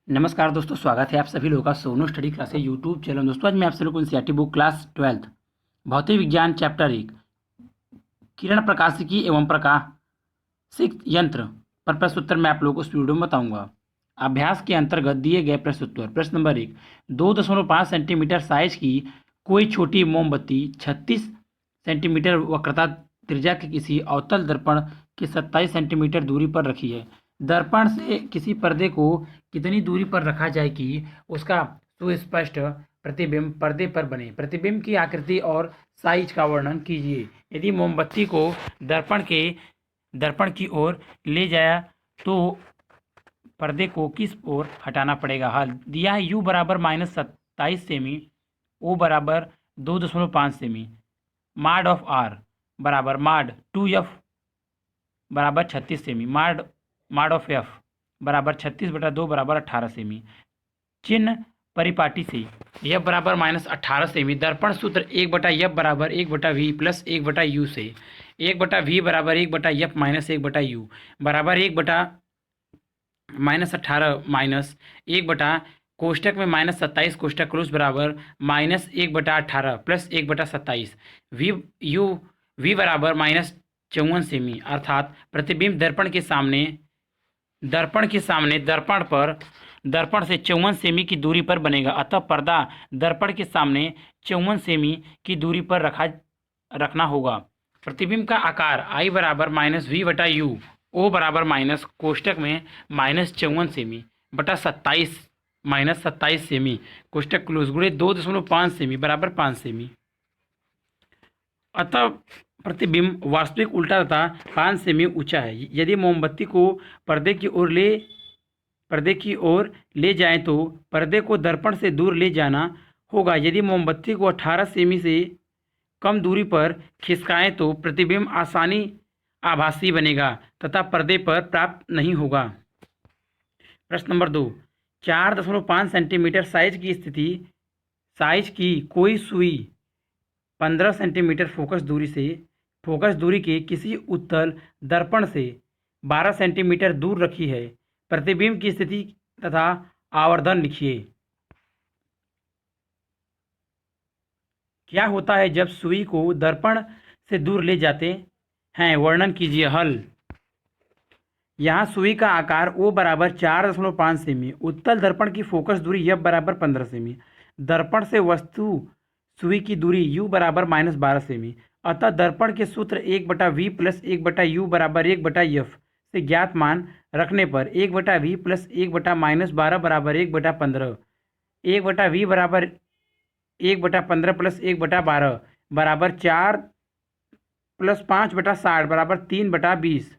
नमस्कार दोस्तों, स्वागत है आप सभी लोगों का Sonu study classes YouTube channel. दोस्तों आज मैं आप सभी लोगों को एनसीईआरटी बुक क्लास 12 भौतिक विज्ञान चैप्टर 1 किरण प्रकाशिकी एवं प्रकाशिक यंत्र पर प्रश्न उत्तर मैं आप लोगों को इस वीडियो में बताऊंगा। अभ्यास के अंतर्गत दिए गए प्रश्न उत्तर। प्रश्न नंबर 1, 2.5 सेंटीमीटर साइज की कोई छोटी मोमबत्ती 36 सेंटीमीटर वक्रता त्रिज्या के किसी अवतल दर्पण के 27 सेंटीमीटर दूरी पर रखी है। दर्पण से किसी पर्दे को कितनी दूरी पर रखा जाए कि उसका सुस्पष्ट प्रतिबिंब पर्दे पर बने। प्रतिबिंब की आकृति और साइज का वर्णन कीजिए। यदि मोमबत्ती को दर्पण की ओर ले जाया तो पर्दे को किस ओर हटाना पड़ेगा। हल दिया है u बराबर -27 सेमी, o बराबर 2.5 सेमी, माड ऑफ r बराबर माड 2f बराबर 36 सेमी, माड ऑफ f बराबर 36/2 बराबर 18 सेमी। चिन्ह परिपाटी से f बराबर -18 सेमी। दर्पण सूत्र 1/f बराबर 1/v प्लस 1/u से 1/v बराबर 1/f माइनस 1/u बराबर 1/-18 माइनस 1 कोष्टक में -27 कोष्टक क्लोज बराबर -1/18 प्लस 1/27 v बराबर -54 सेमी। अर्थात प्रतिबिंब दर्पण के सामने दर्पण से 54 सेमी की दूरी पर बनेगा। अतः पर्दा दर्पण के सामने 54 सेमी की दूरी पर रखना होगा। प्रतिबिंब का आकार I बराबर -v/u, O बराबर माइनस कोष्टक में -54 सेमी बटा 27 सेमी कोष्टक क्लोज गुणे 2.5 सेमी बराबर 5 सेमी। अतः प्रतिबिंब वास्तविक उल्टा तथा 5 सेमी ऊंचा है। यदि मोमबत्ती को पर्दे की ओर ले जाएं तो पर्दे को दर्पण से दूर ले जाना होगा। यदि मोमबत्ती को 18 सेमी से कम दूरी पर खिसकाएं तो प्रतिबिंब आभासी बनेगा तथा पर्दे पर प्राप्त नहीं होगा। प्रश्न नंबर 2, 4.5 सेंटीमीटर साइज की कोई सुई 15 सेंटीमीटर फोकस दूरी के किसी उत्तल दर्पण से 12 सेंटीमीटर दूर रखी है। प्रतिबिंब की स्थिति तथा आवर्धन लिखिए। क्या होता है जब सुई को दर्पण से दूर ले जाते हैं, वर्णन कीजिए। हल यहाँ सुई का आकार O बराबर 4.5 सेमी, उत्तल दर्पण की फोकस दूरी F बराबर 15 सेमी, दर्पण से वस्तु सुई की दूरी U बराबर -12 सेमी। अतः दर्पण के सूत्र 1/v प्लस 1/u बराबर 1/f से ज्ञात मान रखने पर 1/v प्लस 1/-12 बराबर 1/15, 1/v बराबर 1/15 प्लस 1/12 बराबर 4 प्लस 5/60 बराबर 3/20।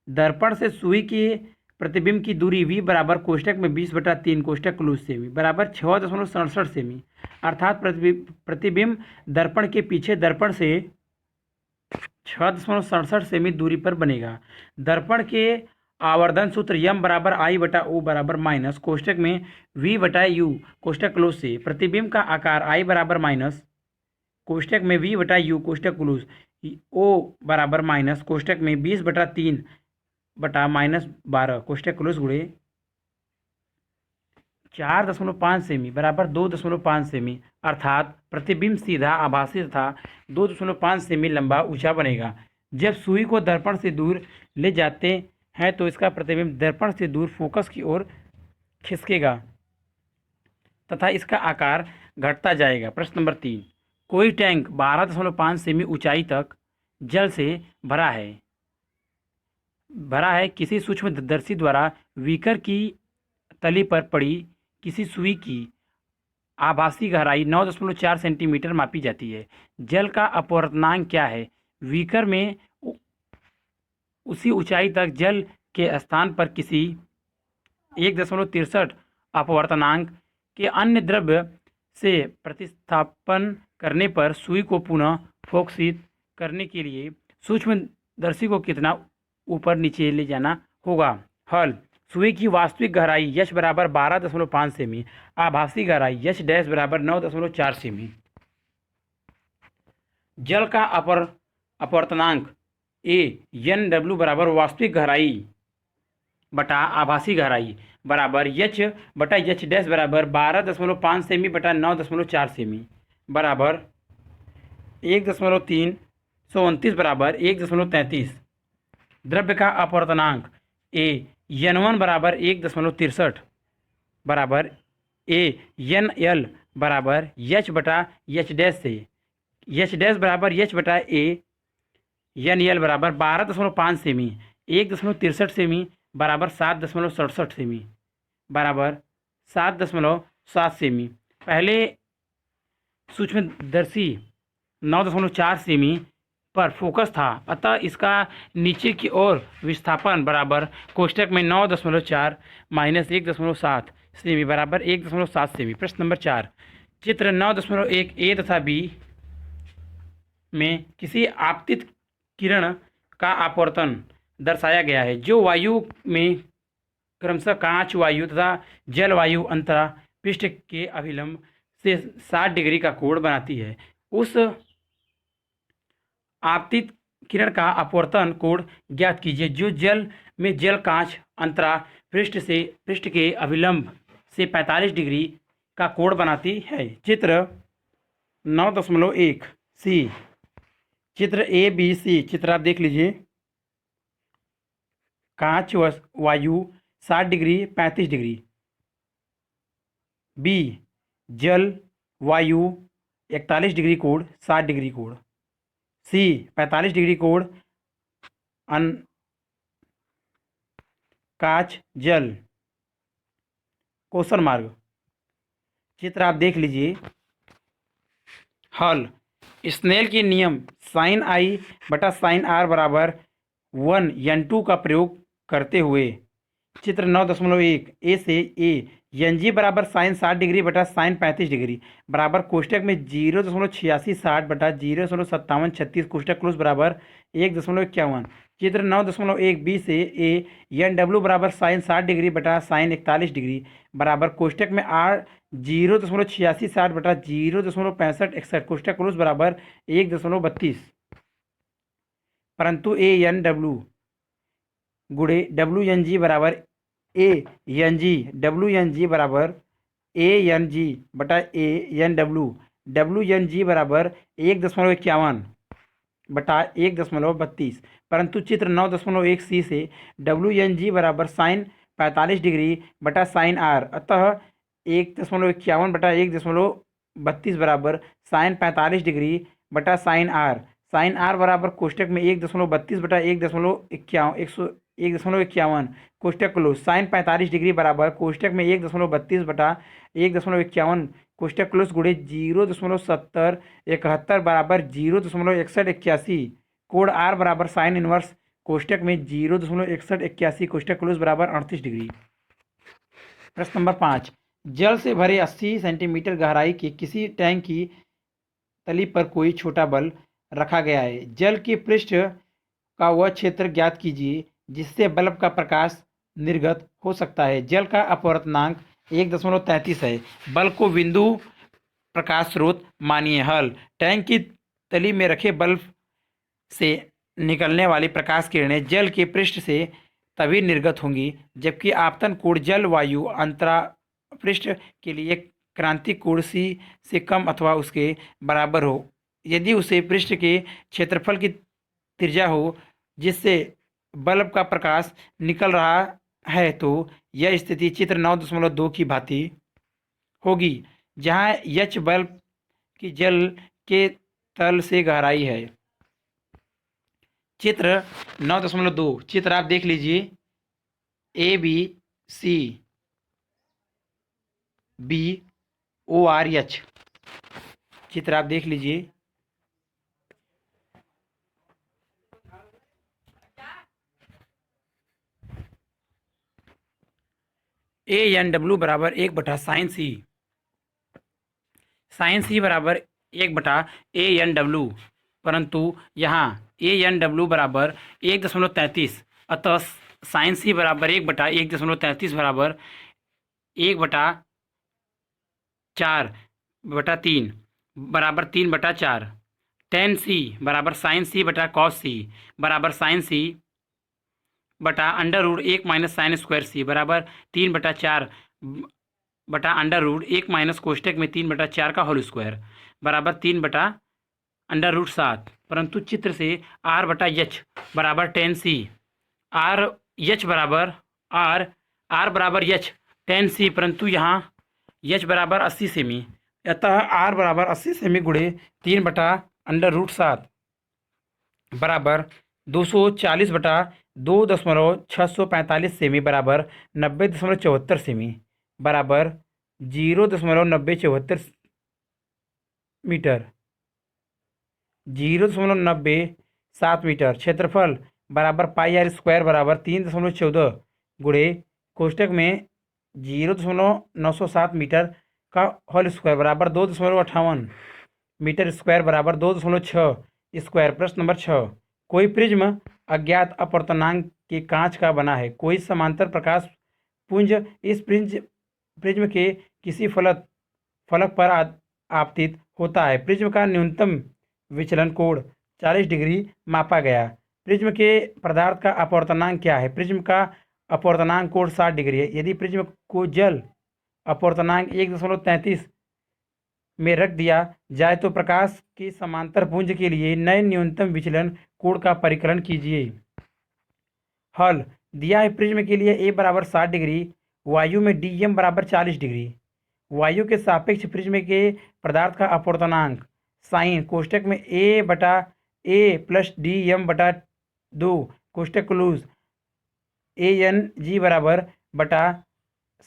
दर्पण से सुई के प्रतिबिंब की दूरी v बराबर कोष्टक में 20/3 कोष्टक क्लोज सेमी बराबर 6.67 सेमी। अर्थात प्रतिबिंब दर्पण के पीछे दर्पण से 6.67 सेमी दूरी पर बनेगा। दर्पण के आवर्धन सूत्र m बराबर I/O बराबर माइनस कोष्टक में v/u कोष्टक क्लोज से प्रतिबिंब का आकार I बराबर माइनस कोष्टक में v/u कोष्टक क्लोज O बराबर माइनस कोष्टक में 20/3 बटा -12 कोष्टक क्लोज गुणे 4.5 सेमी बराबर 2.5 सेमी। अर्थात प्रतिबिंब सीधा आभासी तथा 2.5 सेमी लंबा ऊंचा बनेगा। जब सुई को दर्पण से दूर ले जाते हैं तो इसका प्रतिबिंब दर्पण से दूर फोकस की ओर खिसकेगा तथा इसका आकार घटता जाएगा। प्रश्न नंबर 3, कोई टैंक 12.5 सेमी ऊंचाई तक जल से भरा है। किसी सूक्ष्मदर्शी द्वारा बीकर की तली पर पड़ी किसी सुई की आभासी गहराई 9.4 सेंटीमीटर मापी जाती है। जल का अपवर्तनांक क्या है। बीकर में उसी ऊंचाई तक जल के स्थान पर किसी 1.63 अपवर्तनांक के अन्य द्रव्य से प्रतिस्थापन करने पर सुई को पुनः फोकसित करने के लिए सूक्ष्मदर्शी को कितना ऊपर नीचे ले जाना होगा। हल सुई की वास्तविक गहराई h बराबर 12.5 सेमी, आभासी गहराई h डैश बराबर 9.4 सेमी। जल का अपवर्तनांक a NW बराबर वास्तविक गहराई बटा आभासी गहराई बराबर यच बटा यच डैश बराबर 12.5 सेमी बटा 9.4 सेमी बराबर 1.329 बराबर 1.33। द्रव्य का अपवर्तनांक ए n1 बराबर 1.63 बराबर ए एन एल बराबर यच बटा यच डैश से यच डैश बराबर यच बटा ए एन एल बराबर 12.5 सेमी 1.63 सेमी बराबर 7.67 सेमी बराबर 7.7 सेमी। पहले सूक्ष्मदर्शी 9.4 सेमी पर फोकस था, अतः इसका नीचे की ओर विस्थापन बराबर कोष्टक में 9.4 माइनस 1.7 सेमी बराबर 1.7 सेमी। प्रश्न नंबर 4, चित्र 9.1 ए तथा बी में किसी आपतित किरण का अपवर्तन दर्शाया गया है जो वायु में क्रमशः कांच वायु तथा जल वायु अंतरा पृष्ठ के अभिलंब से 60 डिग्री का कोण बनाती है। उस आपतित किरण का अपवर्तन कोण ज्ञात कीजिए जो जल में जल कांच अंतरा पृष्ठ के अभिलंब से 45 डिग्री का कोण बनाती है। चित्र 9.1 सी, चित्र ए बी सी चित्र आप देख लीजिए। कांच वायु 60 डिग्री 35 डिग्री, बी जल वायु 41 डिग्री कोण 60 डिग्री कोण, सी 45 डिग्री कोण कांच जल कौशल मार्ग। चित्र आप देख लीजिए। हल स्नेल के नियम साइन आई बटा साइन आर बराबर 1 का प्रयोग करते हुए चित्र 9.1 ए से ए एन जी बराबर साइन 60 डिग्री बटा साइन 35 डिग्री बराबर कोष्टक में 0.8660 बटा 0.5736 कोष्टक क्लोज बराबर 1.51। चित्र 9.1 बी से ए एन डब्ल्यू बराबर साइन 60 डिग्री बटा साइन 41 डिग्री बराबर कोष्टक में आर 0.8660 बटा 0.6561 कोष्टक क्लोज बराबर 1.32। परंतु ए एन डब्ल्यू गुणे डब्ल्यू एन जी बराबर ए एन जी बराबर ए एन जी बटा A N W N G बराबर 1.51 बटा 1.32। परंतु चित्र 9.1 सी से डब्ल्यू एन जी बराबर साइन 45 डिग्री बटा साइन आर, अतः 1.51 बटा 1.32 बराबर साइन 45 डिग्री बटा साइन आर बराबर कोष्टक में 1.32 बटा 1.51 कोष्टक क्लोज साइन 45 डिग्री बराबर कोष्टक में 1.32 बटा 1.51 कोष्टक क्लोज गुणे 0.7071 बराबर 0.6181 कोण आर बराबर साइन इनवर्स कोष्टक में 0.6181 कोष्टक क्लोज बराबर 38 डिग्री। प्रश्न नंबर 5, जल से भरे 80 सेंटीमीटर गहराई के किसी टैंक की तली पर कोई छोटा बल रखा गया है। जल के पृष्ठ का वह क्षेत्र ज्ञात कीजिए जिससे बल्ब का प्रकाश निर्गत हो सकता है। जल का अपवर्तनांक 1.33 है। बल्ब को बिंदु प्रकाश स्रोत मानिए। हल टैंक की तली में रखे बल्ब से निकलने वाली प्रकाश किरणें जल के पृष्ठ से तभी निर्गत होंगी जबकि आपतन कोण जल वायु अंतरा पृष्ठ के लिए क्रांतिक कोण सी से कम अथवा उसके बराबर हो यदि उसे पृष्ठ के क्षेत्रफल की त्रिज्या हो जिससे बल्ब का प्रकाश निकल रहा है तो यह स्थिति चित्र 9.2 की भांति होगी जहां एच बल्ब की जल के तल से गहराई है। चित्र 9.2 चित्र आप देख लीजिए। A B C B O R H चित्र आप देख लीजिए। ए एन डब्ल्यू बराबर 1 बटा साइन सी बराबर 1 बटा ए एन डब्ल्यू, परंतु यहाँ ए एन डब्ल्यू बराबर 1.33 अतः साइन सी बराबर 1 बटा 1.33 बराबर 1 बटा 4 बटा 3 बराबर 3 बटा 4। टेन सी बराबर साइन सी बटा कॉस सी बराबर साइन सी बटा under root 1 minus sine square C बराबर 3/4 बटा अंडर रूट 1 माइनस कोष्टक में 3/4 का होल स्क्वायर बराबर 3/√7। परंतु चित्र से R/H बराबर 10C, आर एच बराबर R tan C, परंतु यहाँ H बराबर 80 सेमी, अतः R बराबर 80 सेमी गुणे 3/√7 बराबर 240/2.645 सेमी बराबर 90.74 सेमी बराबर 0.9074 मीटर 0.97 मीटर। क्षेत्रफल बराबर πr² बराबर 3.14 गुणे कोष्टक में 0.907 मीटर का होल स्क्वायर बराबर 2.58 मीटर स्क्वायर बराबर 2.6 स्क्वायर। प्रश्न नंबर 6, कोई प्रिज्म अज्ञात अपवर्तनांक के कांच का बना है। कोई समांतर प्रकाश पुंज इस प्रिज्म के किसी फलक पर आपतित होता है। प्रिज्म का न्यूनतम विचलन कोण 40 डिग्री मापा गया। प्रिज्म के पदार्थ का अपवर्तनांक क्या है? प्रिज्म का अपवर्तनांक कोण 60 डिग्री है। यदि प्रिज्म को जल अपवर्तनांक 1.33 में रख दिया जाए तो प्रकाश के समांतर पुंज के लिए नए न्यूनतम विचलन कोण का परिकलन कीजिए। हल दिया है प्रिज्म के लिए ए बराबर 60 डिग्री, वायु में dm बराबर 40 डिग्री। वायु के सापेक्ष प्रिज्म के पदार्थ का अपवर्तनांक साइन कोष्टक में a प्लस dm/2 कोष्टक क्लोज ANG बराबर बटा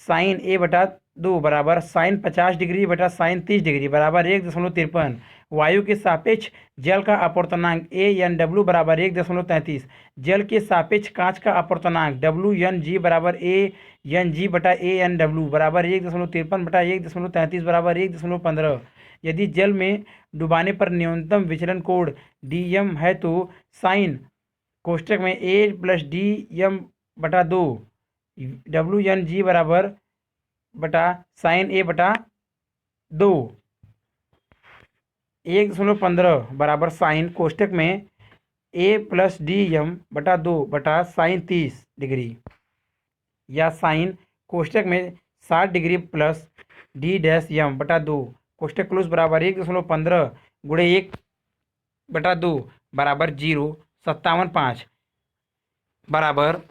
साइन a/2 बराबर साइन 50 डिग्री बटा साइन 30 डिग्री बराबर 1.53। वायु के सापेक्ष जल का अपवर्तनांक ANW बराबर 1.33। जल के सापेक्ष कांच का अपवर्तनांक WNG बराबर ANG बटा ANW बराबर 1.53 बटा 1.33 बराबर 1.15। यदि जल में डुबाने पर न्यूनतम विचलन कोण DM है तो साइन कोष्टक में a प्लस dm/2 WNG बराबर बटा साइन a/2 1.15 बराबर साइन कोष्टक में a प्लस dm/2 बटा साइन 30 डिग्री या साइन कोष्टक में 60 डिग्री प्लस d-m/2 कोष्टक क्लोज बराबर 1.15 गुणे 1/2 बराबर 0.575 बराबर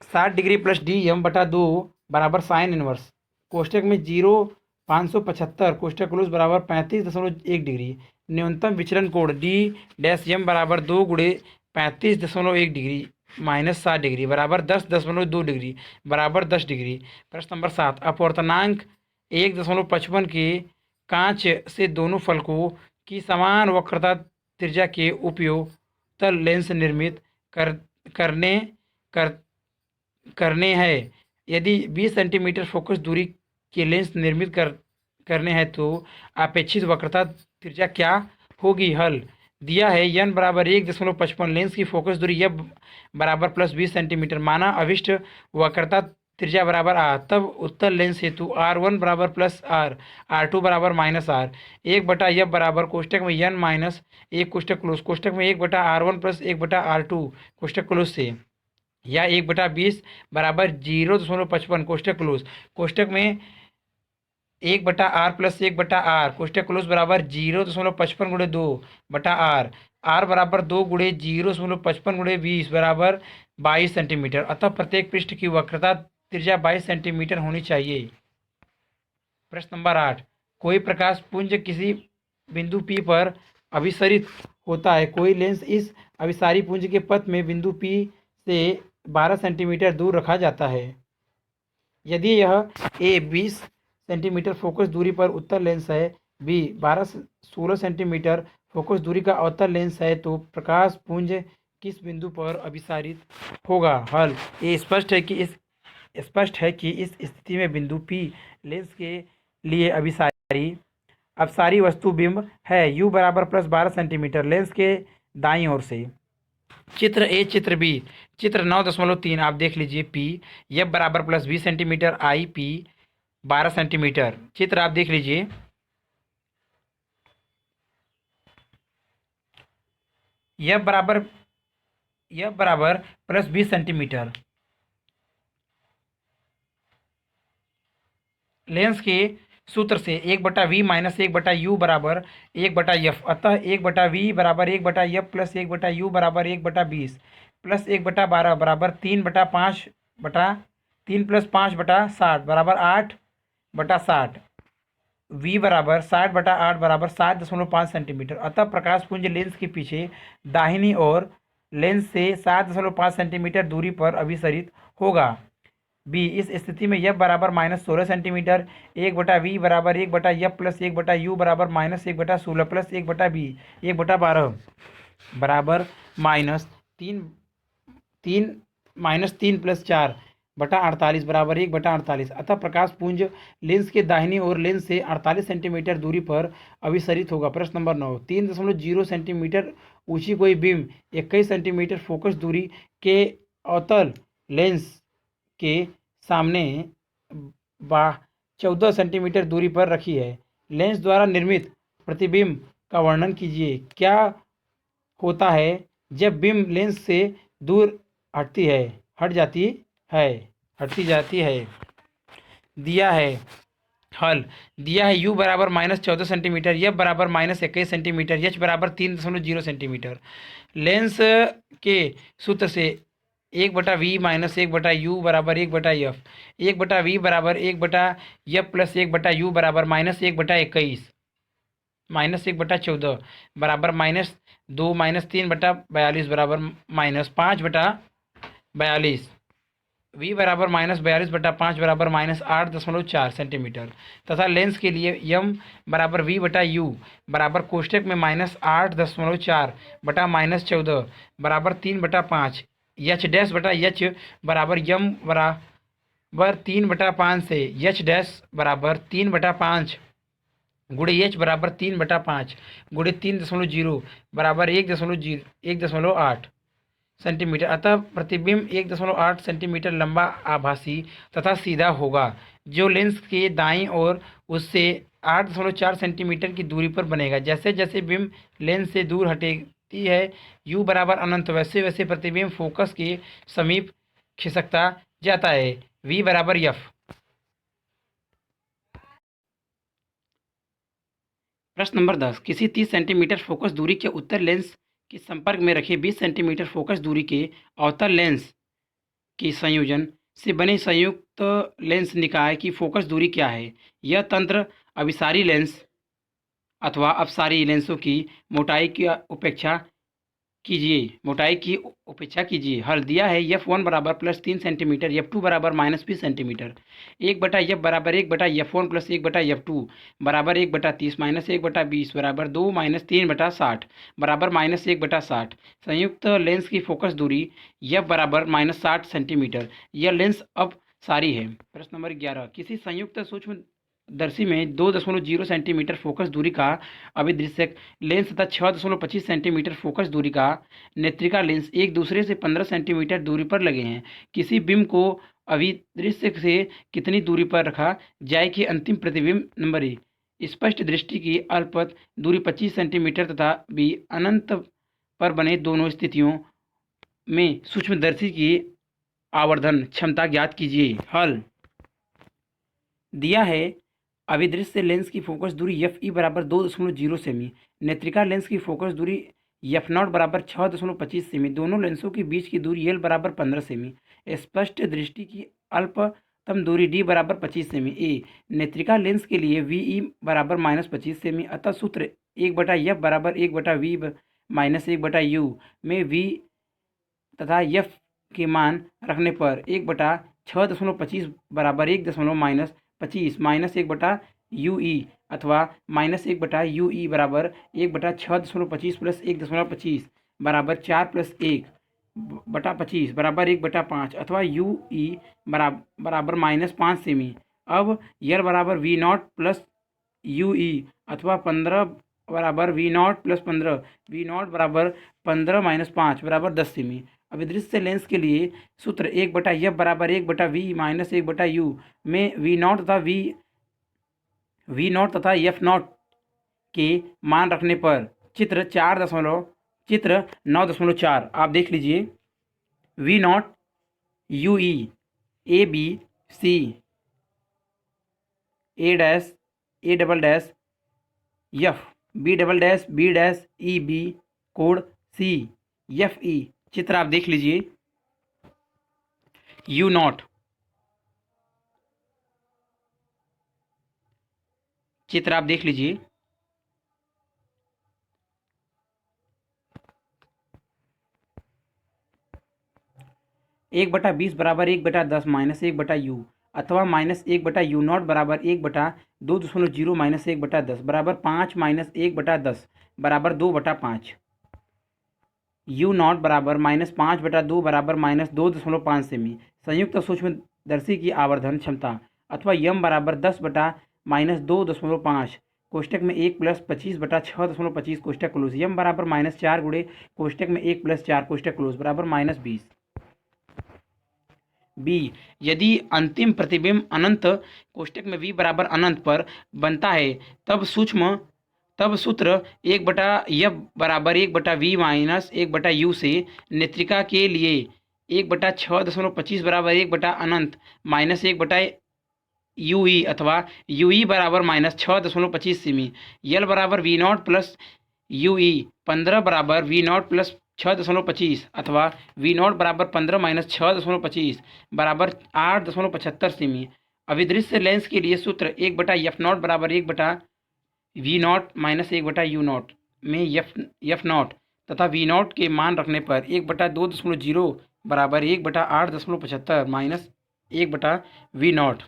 60 डिग्री प्लस dm/2 बराबर साइन इनवर्स कोष्टक में 0.575 कोष्टक क्लोज बराबर 35.1 डिग्री। न्यूनतम विचलन कोण d-m बराबर 2 गुणे 35.1 डिग्री माइनस 60 डिग्री बराबर 10.2 डिग्री बराबर 10 डिग्री। प्रश्न नंबर 7, अपवर्तनांक 1.55 के कांच से दोनों फलकों की समान वक्रता त्रिज्या के उपयोग तल लेंस निर्मित करने हैं। यदि 20 सेंटीमीटर फोकस दूरी के लेंस निर्मित करने हैं तो अपेक्षित वक्रता त्रिज्या क्या होगी? हल दिया है n बराबर 1.55, लेंस की फोकस दूरी f बराबर प्लस 20 सेंटीमीटर, माना अभिष्ट वक्रता त्रिज्या बराबर r, तब उत्तल लेंस हेतु R1 बराबर प्लस r, R2 बराबर माइनस r, 1/f बराबर कोष्टक में n माइनस 1 कोष्टक क्लोज कोष्टक में 1/R1 प्लस 1/R2 कोष्टक क्लोज से, या 1/20 बराबर 0.55 कोष्टक क्लोज कोष्टक में 1/r प्लस 1/r कोष्टक क्लोज बराबर 0.55 गुणे 2/r, r बराबर 2 गुणे 0.55 गुणे 20 बराबर 22 सेंटीमीटर। अतः प्रत्येक पृष्ठ की वक्रता त्रिज्या 22 सेंटीमीटर होनी चाहिए। प्रश्न नंबर 8, कोई प्रकाश पुंज किसी बिंदु P पर अभिसरित होता है। कोई लेंस इस अभिसारी पुंज के पथ में बिंदु P से 12 सेंटीमीटर दूर रखा जाता है। यदि यह A 20 सेंटीमीटर फोकस दूरी पर उत्तल लेंस है, B 16 सेंटीमीटर फोकस दूरी का अवतल लेंस है, तो प्रकाश पुंज किस बिंदु पर अभिसारित होगा? हल ये स्पष्ट है कि इस स्थिति में बिंदु P लेंस के लिए अपसारी वस्तु बिंब है U बराबर प्लस 12 सेंटीमीटर लेंस के दाईं ओर से। चित्र ए चित्र बी। चित्र 9.3 आप देख लीजिए। P F बराबर plus 20 centimetre, I P 12 centimetre. चित्र आप देख लीजिए। F बराबर यह बराबर प्लस 20 सेंटीमीटर। लेंस के सूत्र से 1/v माइनस 1/u बराबर 1/f, अतः 1/v बराबर 1/f प्लस 1/u बराबर 1/20 प्लस 1/12 बराबर 3/5 बटा 3 प्लस 5/60 बराबर 8/60। v बराबर 60/8 बराबर 7.5 सेंटीमीटर। अतः प्रकाश पुंज लेंस के पीछे दाहिनी ओर लेंस से 7.5 सेंटीमीटर दूरी पर अभिसरित होगा। बी, इस स्थिति में यफ बराबर -16 सेंटीमीटर। 1/v बराबर 1/f प्लस 1/u बराबर -1/16 प्लस 1/b 1/12 बराबर -3 प्लस 4/48 बराबर 1/48। अतः प्रकाश पुंज लेंस के दाहिनी ओर लेंस से 48 सेंटीमीटर दूरी पर अभिसरित होगा। प्रश्न नंबर 9, 3.0 सेंटीमीटर ऊंची कोई बीम 21 सेंटीमीटर फोकस दूरी के अवतल लेंस के सामने 14 सेंटीमीटर दूरी पर रखी है। लेंस द्वारा निर्मित प्रतिबिंब का वर्णन कीजिए। क्या होता है जब बीम लेंस से दूर हटती जाती है। दिया है हल। दिया है u बराबर -14 सेंटीमीटर, यफ बराबर -21 सेंटीमीटर, एच बराबर 3.0 सेंटीमीटर। लेंस के सूत्र से 1/v माइनस 1/u बराबर 1/f, 1/v बराबर 1/f प्लस 1/u बराबर -1/21 -1/14 बराबर -2 -3/42 बराबर -5/42। v बराबर -42/5 बराबर -8.4 सेंटीमीटर तथा लेंस के लिए यम बराबर v/u बराबर कोष्टक में -8.4 बटा -14 बराबर 3/5, एच डैश बटा एच बराबर यम बराबर 3/5 से एच डैश बराबर 3/5 गुणे एच बराबर 3/5 गुणे 3.0 बराबर 1.8 सेंटीमीटर। अतः प्रतिबिंब 1.8 सेंटीमीटर लंबा, आभासी तथा सीधा होगा, जो लेंस के दाईं ओर उससे 8.4 सेंटीमीटर की दूरी पर बनेगा। जैसे जैसे बिंब लेंस से दूर हटेती है, u बराबर अनंत, वैसे वैसे प्रतिबिंब फोकस के समीप खिसकता जाता है। v बराबर f। प्रश्न नंबर 10, किसी 30 सेंटीमीटर फोकस दूरी के उत्तर लेंस के संपर्क में रखे 20 सेंटीमीटर फोकस दूरी के अवतल लेंस के संयोजन से बने संयुक्त लेंस निकाय की फोकस दूरी क्या है। यह तंत्र अभिसारी लेंस अथवा अपसारी लेंसों की मोटाई की उपेक्षा कीजिए। हल। दिया है f1 बराबर +3 सेंटीमीटर, f2 बराबर -20 सेंटीमीटर। 1/f बराबर 1/f1 प्लस 1/f2 बराबर 1/30 -1/20 बराबर 2 -3/60 बराबर -1/60। संयुक्त लेंस की फोकस दूरी f बराबर -60 सेंटीमीटर। यह लेंस अपसारी है। प्रश्न नंबर 11, किसी संयुक्त सूक्ष्म दर्शी में 2.0 सेंटीमीटर फोकस दूरी का अभिदृश्यक लेंस तथा 6.25 सेंटीमीटर फोकस दूरी का नेत्रिका लेंस एक दूसरे से 15 सेंटीमीटर दूरी पर लगे हैं। किसी बिंब को अभिदृश्य से कितनी दूरी पर रखा जाए कि अंतिम प्रतिबिंब नंबर ए स्पष्ट दृष्टि की अल्पत दूरी 25 सेंटीमीटर तथा बी अनंत पर बने दोनों स्थितियों में सूक्ष्मदर्शी की आवर्धन क्षमता ज्ञात कीजिए। हल। दिया है अभिदृश्य लेंस की फोकस दूरी एफ ई बराबर 2.0 सेमी, नेत्रिका लेंस की फोकस दूरी f0 बराबर 6.25 सेमी, दोनों लेंसों के बीच की दूरी l बराबर 15 सेमी, स्पष्ट दृष्टि की अल्पतम दूरी d बराबर 25 सेमी। ए नेत्रिका लेंस के लिए वी ई बराबर -25 सेमी। अतः सूत्र 1/f बराबर 1/v माइनस 1/u में v तथा f के मान रखने पर 1/6.25 बराबर 1.-25 माइनस 1/ue अथवा -1/ue बराबर 1/6.25 प्लस 1.25 बराबर 4 प्लस 1/25 बराबर 1/5 अथवा ue बराबर -5 सेमी। अब यल बराबर v0 प्लस ue अथवा 15 बराबर v0 प्लस 15, v0 बराबर 15 - 5 बराबर 10 सेमी। अभिदृश्य लेंस के लिए सूत्र 1/f बराबर 1/v माइनस 1/u में v0 तथा f0 के मान रखने पर चित्र 9.4 आप देख लीजिए। V naught U E A B C A dash A double dash F B double dash B dash E B code C F E. चित्र आप देख लीजिए। यू नॉट, चित्र आप देख लीजिए। एक बटा 20 बराबर 1/10 माइनस 1/u अथवा माइनस 1/u नॉट बराबर 1/2.0 माइनस 1/10 बराबर 5 माइनस 1/10 बराबर 2/5। यू नॉट बराबर -5/2 बराबर -2.5 सेमी। संयुक्त सूक्ष्मदर्शी की आवर्धन क्षमता अथवा यम बराबर 10 बटा -2.5 कोष्टक में 1 प्लस 25 बटा 6.25 कोष्टक क्लोज। यम बराबर -4 गुणे कोष्टक में 1 प्लस 4 कोष्टक क्लोज बराबर -20। बी, यदि अंतिम प्रतिबिंब अनंत कोष्टक में v बराबर अनंत पर बनता है तब सूत्र 1/f बराबर 1/v माइनस 1/u से नेत्रिका के लिए 1/6.25 बराबर 1/अनंत माइनस 1/ue अथवा ue बराबर -6.25 सेमी। यल बराबर वी नॉट प्लस ue 15 बराबर वी नॉट प्लस 6.25 अथवा वी नॉट बराबर 15 माइनस 6.25 बराबर 8.75 सेमी। अभिदृश्य लेंस के लिए सूत्र 1/f नॉट बराबर 1/v not minus 1/u not में एफ नॉट तथा वी नॉट के मान रखने पर 1/2.0 बराबर 1/8.75 माइनस 1/v नॉट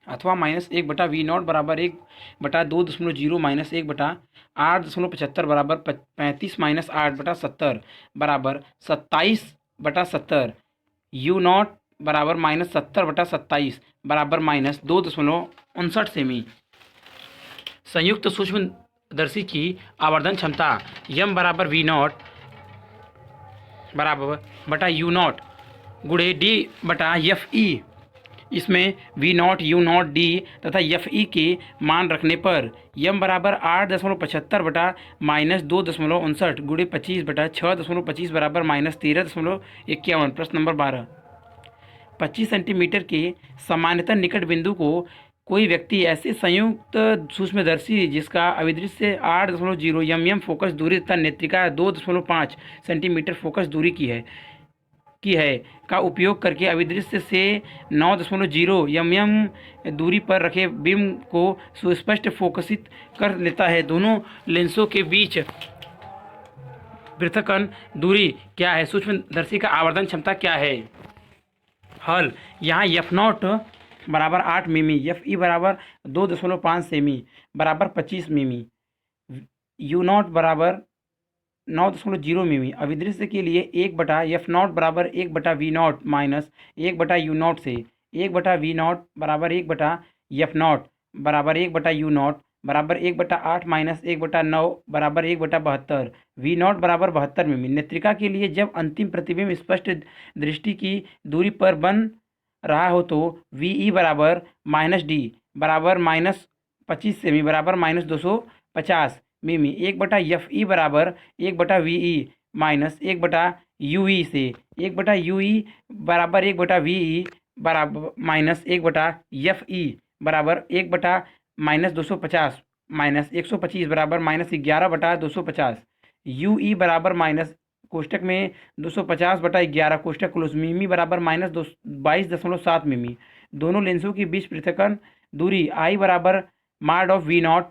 अथवा माइनस 1/v नॉट बराबर 1/2.0 माइनस 1/8.75 बराबर 35 माइनस 8/70 बराबर 27/70। यू नॉट बराबर -70/27 बराबर -2.59 सेमी। संयुक्त सूक्ष्मदर्शी की आवर्धन क्षमता यम बराबर वी नॉट बराबर बटा यू नॉट गुणे डी बटा एफ ई। इसमें V naught U naught D तथा एफ ई के मान रखने पर यम बराबर 8.75 बटा -2.59 गुणे 25 बटा 6.25 बराबर -13.51। प्रश्न नंबर 12, 25 सेंटीमीटर के सामान्यतः निकट बिंदु को कोई व्यक्ति ऐसे संयुक्त सूक्ष्मदर्शी जिसका अभिदृश्य 8.0 mm फोकस दूरी तथा नेत्रिका 2.5 सेंटीमीटर फोकस दूरी की है का उपयोग करके अभिदृश्य से 9.0 mm दूरी पर रखे बिंब को सुस्पष्ट फोकसित कर लेता है। दोनों लेंसों के बीच पृथक्करण दूरी क्या है? सूक्ष्मदर्शी का आवर्धन क्षमता क्या है? हल, यहाँ एफ नॉट बराबर 8 मिमी, एफ ई बराबर 2.5 सेमी बराबर 25 मिमी, यू नॉट बराबर 9.0 मिमी। अभिदृश्य के लिए 1/f नॉट बराबर 1/v not minus 1/u not से 1/v नॉट बराबर 1/f नॉट बराबर 1/u नॉट बराबर 1/8 माइनस 1/9 बराबर 1/72। वी नॉट बराबर 72 मिमी। नेत्रिका के लिए जब अंतिम प्रतिबिंब स्पष्ट दृष्टि की दूरी पर बन रहा हो तो वी ई बराबर -d बराबर -25 सेमी बराबर -250 मिमी। 1/f ई बराबर 1/v ई माइनस 1/u ई से 1/u ई बराबर 1/v ई बराबर माइनस 1/f ई बराबर 1/-250 माइनस 125 बराबर -11/250। यू ई बराबर माइनस कोष्टक में 250/11 कोष्टक क्लोज मिमी बराबर -22.7 मिमी। दोनों लेंसों के बीच पृथक्करण दूरी आई बराबर माड ऑफ वी नॉट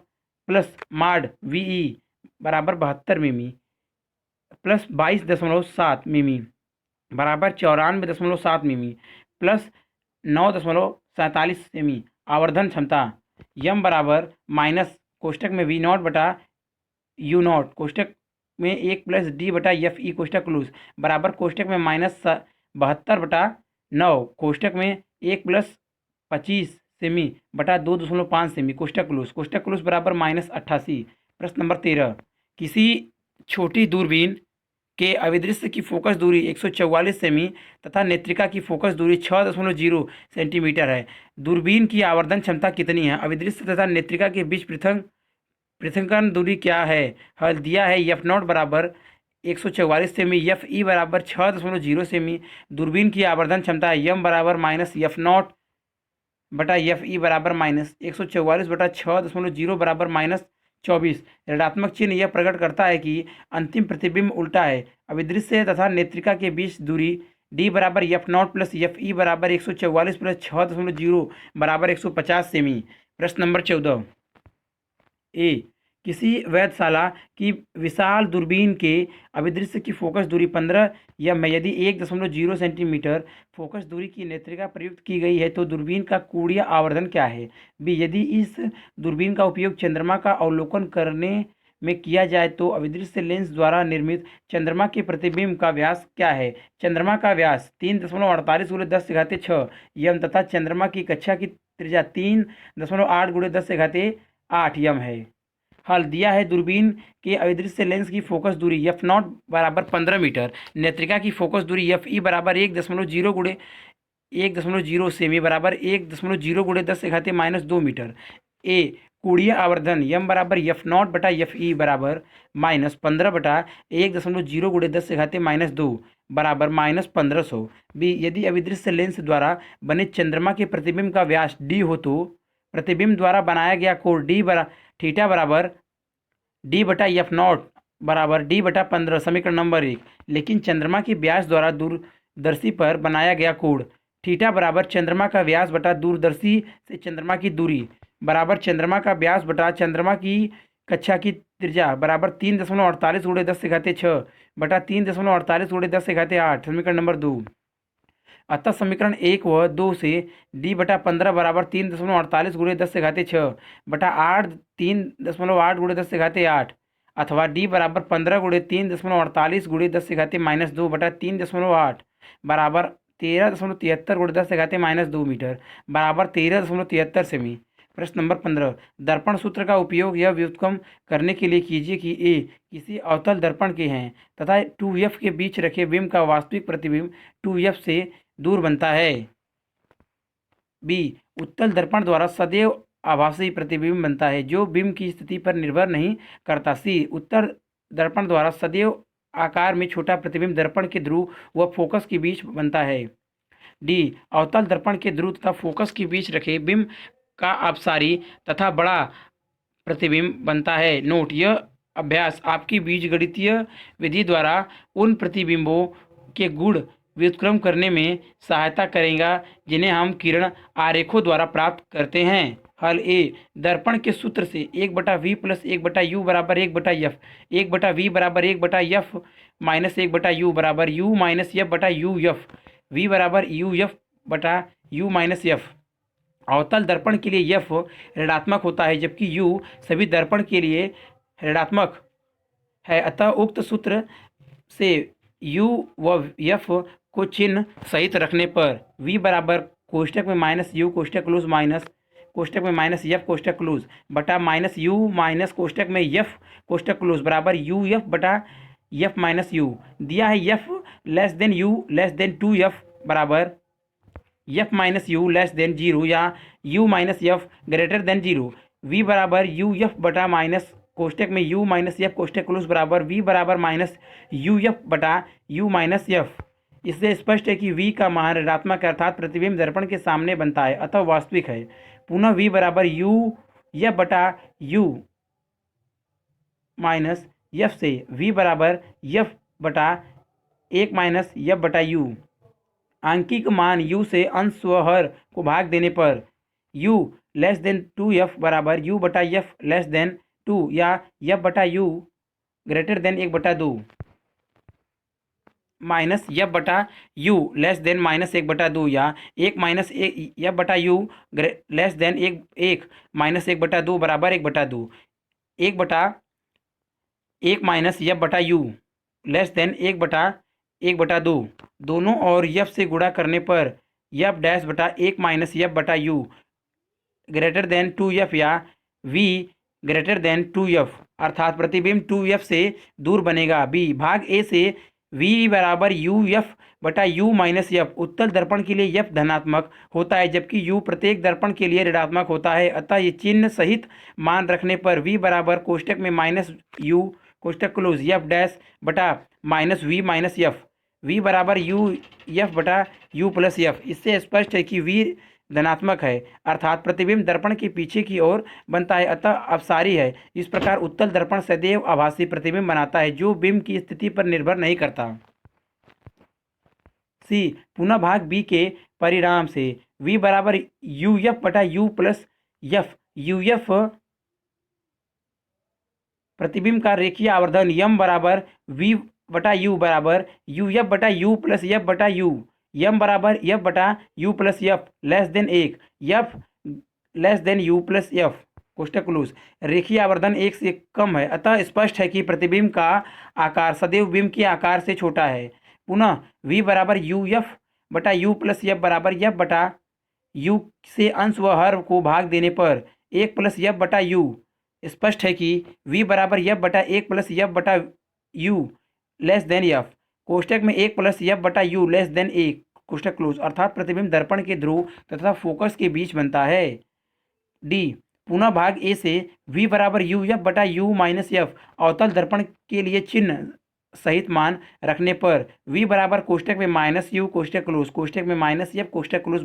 प्लस माड वी ई बराबर 72 मिमी प्लस 22.7 मिमी बराबर 94.7 मिमी प्लस 9.47 सेमी। आवर्धन क्षमता यम बराबर माइनस कोष्टक में वी नॉट बटा यू नॉट कोष्टक में 1 प्लस डी बटा एफ ई कोष्टक क्लोज बराबर कोष्टक में -72/9 कोष्टक में 1 प्लस 25 सेमी बटा 2.5 सेमी कोष्टक क्लोज बराबर -88। प्रश्न नंबर 13, किसी छोटी दूरबीन के अभिदृश्य की फोकस दूरी 144 सेमी तथा नेत्रिका की फोकस दूरी 6.0 सेंटीमीटर है। दूरबीन की आवर्धन क्षमता कितनी है? अभिदृश्य तथा नेत्रिका के बीच पृथक्करण दूरी क्या है? हल दिया है एफ नॉट बराबर 144 सेमी, एफ ई बराबर 6.0 सेमी। दूरबीन की आवर्धन क्षमता है यम बराबर माइनस एफ नॉट बटा एफ ई बराबर माइनस 144 बटा 6.0 बराबर -24। ऋणात्मक चिन्ह यह प्रकट करता है कि अंतिम प्रतिबिंब उल्टा है। अभिदृश्य तथा नेत्रिका के बीच दूरी डी बराबर F not plus F E बराबर 144 प्लस 6.0 बराबर 150 सेमी। प्रश्न नंबर 14 ए, किसी वेधशाला की विशाल दूरबीन के अभिदृश्य की फोकस दूरी 15 या यदि 1.0 सेंटीमीटर फोकस दूरी की नेत्रिका प्रयुक्त की गई है तो दूरबीन का कोणीय आवर्धन क्या है। बी, यदि इस दूरबीन का उपयोग चंद्रमा का अवलोकन करने में किया जाए तो अभिदृश्य लेंस द्वारा निर्मित चंद्रमा के प्रतिबिंब का व्यास क्या है। चंद्रमा का व्यास 3.48 × 10⁻6 यम तथा चंद्रमा की कक्षा की त्रिज्या 3.8 × 10⁸ यम है। हल दिया है दूरबीन के अभिदृश्य लेंस की फोकस दूरी एफ नॉट बराबर 15 मीटर, नेत्रिका की फोकस दूरी एफ ई बराबर 1.0 सेमी बराबर 1.0 × 10⁻2 मीटर। ए, कोणीय आवर्धन यम बराबर एफ नॉट बटा एफ ई बराबर -15 बटा 1.0 × 10⁻2 बराबर -1500। बी, यदि अभिदृश्य लेंस द्वारा बने चंद्रमा के प्रतिबिंब का व्यास डी हो तो प्रतिबिंब द्वारा बनाया गया कोण थीटा बराबर डी बटा एफ नॉट बराबर डी बटा 15 समीकरण नंबर 1। लेकिन चंद्रमा के व्यास द्वारा दूरदर्शी पर बनाया गया कोण थीटा बराबर चंद्रमा का व्यास बटा दूरदर्शी से चंद्रमा की दूरी बराबर चंद्रमा का व्यास बटा चंद्रमा की कक्षा की त्रिज्या बराबर 3.48 × 10⁻6 बटा 3.48 × 10⁸ समीकरण नंबर 2। अतः समीकरण 1 व 2 से डी बटा 15 बराबर 3.48 × 10⁻6 बटा 3.8 × 10⁸ अथवा डी बराबर 15 × 3.48 × 10⁻2 बटा 3.8 बराबर 13.73 × 10⁻2 मीटर बराबर 13.73 सेमी। प्रश्न नंबर 15, दर्पण सूत्र का उपयोग यह व्युत्क्रम करने के लिए कीजिए कि ए, किसी अवतल दर्पण के हैं तथा 2f के बीच रखे बिंब का वास्तविक प्रतिबिंब 2f से दूर बनता है। बी, उत्तल दर्पण द्वारा सदैव आभासी प्रतिबिंब बनता है जो बिंब की स्थिति पर निर्भर नहीं करता। सी, उत्तल दर्पण द्वारा सदैव आकार में छोटा प्रतिबिंब दर्पण के ध्रुव व फोकस के बीच बनता है। डी, अवतल दर्पण के ध्रुव तथा फोकस के बीच रखे बिंब का अपसारी तथा बड़ा प्रतिबिंब बनता है। नोट, यह अभ्यास आपकी बीजगणितीय विधि द्वारा उन प्रतिबिंबों के गुण व्युत्क्रम करने में सहायता करेगा जिन्हें हम किरण आरेखों द्वारा प्राप्त करते हैं। हल ए, दर्पण के सूत्र से 1/v प्लस 1/u बराबर 1/f 1/v बराबर 1/f माइनस 1/u बराबर u माइनस f बटा यू एफ v बराबर uf बटा u माइनस f। अवतल दर्पण के लिए f ऋणात्मक होता है जबकि u सभी दर्पण के लिए ऋणात्मक है। अतः उक्त सूत्र से u व f को चिन्ह सहित रखने पर v बराबर कोष्टक में माइनस u कोष्टक क्लोज माइनस कोष्टक में माइनस f कोष्टक क्लोज बटा माइनस u माइनस कोष्टक में f कोष्टक क्लोज बराबर uf बटा f माइनस u दिया है। f less then u less than 2f बराबर f minus u less then 0 या u minus f greater than 0। v बराबर यू एफ बटा माइनस कोष्टक में u माइनस f कोष्टक क्लोज बराबर v बराबर माइनस यू एफ बटा u माइनस f। इससे स्पष्ट है कि v का मान ऋणात्मक अर्थात प्रतिबिंब दर्पण के सामने बनता है अतः वास्तविक है। पुनः v बराबर u एफ बटा u माइनस f से v बराबर f बटा 1 माइनस f बटा u। आंकिक मान u से अंश व हर को भाग देने पर u लेस देन 2f बराबर u बटा f लेस देन 2 या f बटा u greater than 1/2 minus f बटा u लेस देन माइनस 1/2 या 1 माइनस f बटा u लेस देन 1 माइनस 1/2 बराबर 1/2 1 माइनस f बटा u लेस देन 1/2 दोनों और f से गुणा करने पर f डैश बटा 1 माइनस f बटा u ग्रेटर देन 2f या v ग्रेटर देन 2f अर्थात प्रतिबिंब 2f से दूर बनेगा। b, भाग a से v बराबर uf बटा u माइनस f उत्तल दर्पण के लिए f धनात्मक होता है जबकि u प्रत्येक दर्पण के लिए ऋणात्मक होता है। अतः ये चिन्ह सहित मान रखने पर v बराबर कोष्टक में माइनस u कोष्टक क्लोज यफ डैश बटा माइनस वी वी बराबर यू एफ बटा यू प्लस एफ। इससे स्पष्ट है कि वी धनात्मक है, अर्थात प्रतिबिंब दर्पण के पीछे की ओर बनता है, अतः अपसारी है। इस प्रकार उत्तल दर्पण सदैव आभासी प्रतिबिंब बनाता है जो बिंब की स्थिति पर निर्भर नहीं करता। सी पुनः भाग बी के परिणाम से v बराबर यू एफ बटा u plus F. U F प्रतिबिंब का रेखीय आवर्धन यम बराबर v बटा यू बराबर यू एफ बटा यू प्लस एफ बटा यू। यम बराबर एफ बटा u plus f less than एक, f less than u plus f कोष्टक क्लोज। रेखीय आवर्धन एक से कम है, अतः स्पष्ट है कि प्रतिबिंब का आकार सदैव बिंब के आकार से छोटा है। पुनः v बराबर यू एफ बटा यू प्लस एफ बराबर एफ बटा यू से अंश व हर को भाग देने पर एक प्लस एफ बटा यू। स्पष्ट है कि v बराबर एफ बटा एक प्लस एफ बटा यू लेस देन एफ कोष्टक में एक प्लस एफ बटा यू लेस देन एक कोष्टक क्लोज, अर्थात प्रतिबिंब दर्पण के ध्रुव तथा फोकस के बीच बनता है। डी पुनः भाग ए से v बराबर यू एफ बटा यू माइनस एफ अवतल दर्पण के लिए चिन्ह सहित मान रखने पर v बराबर कोष्टक में माइनस यू कोष्टक क्लोज कोष्टक में माइनस एफ कोष्टक क्लोज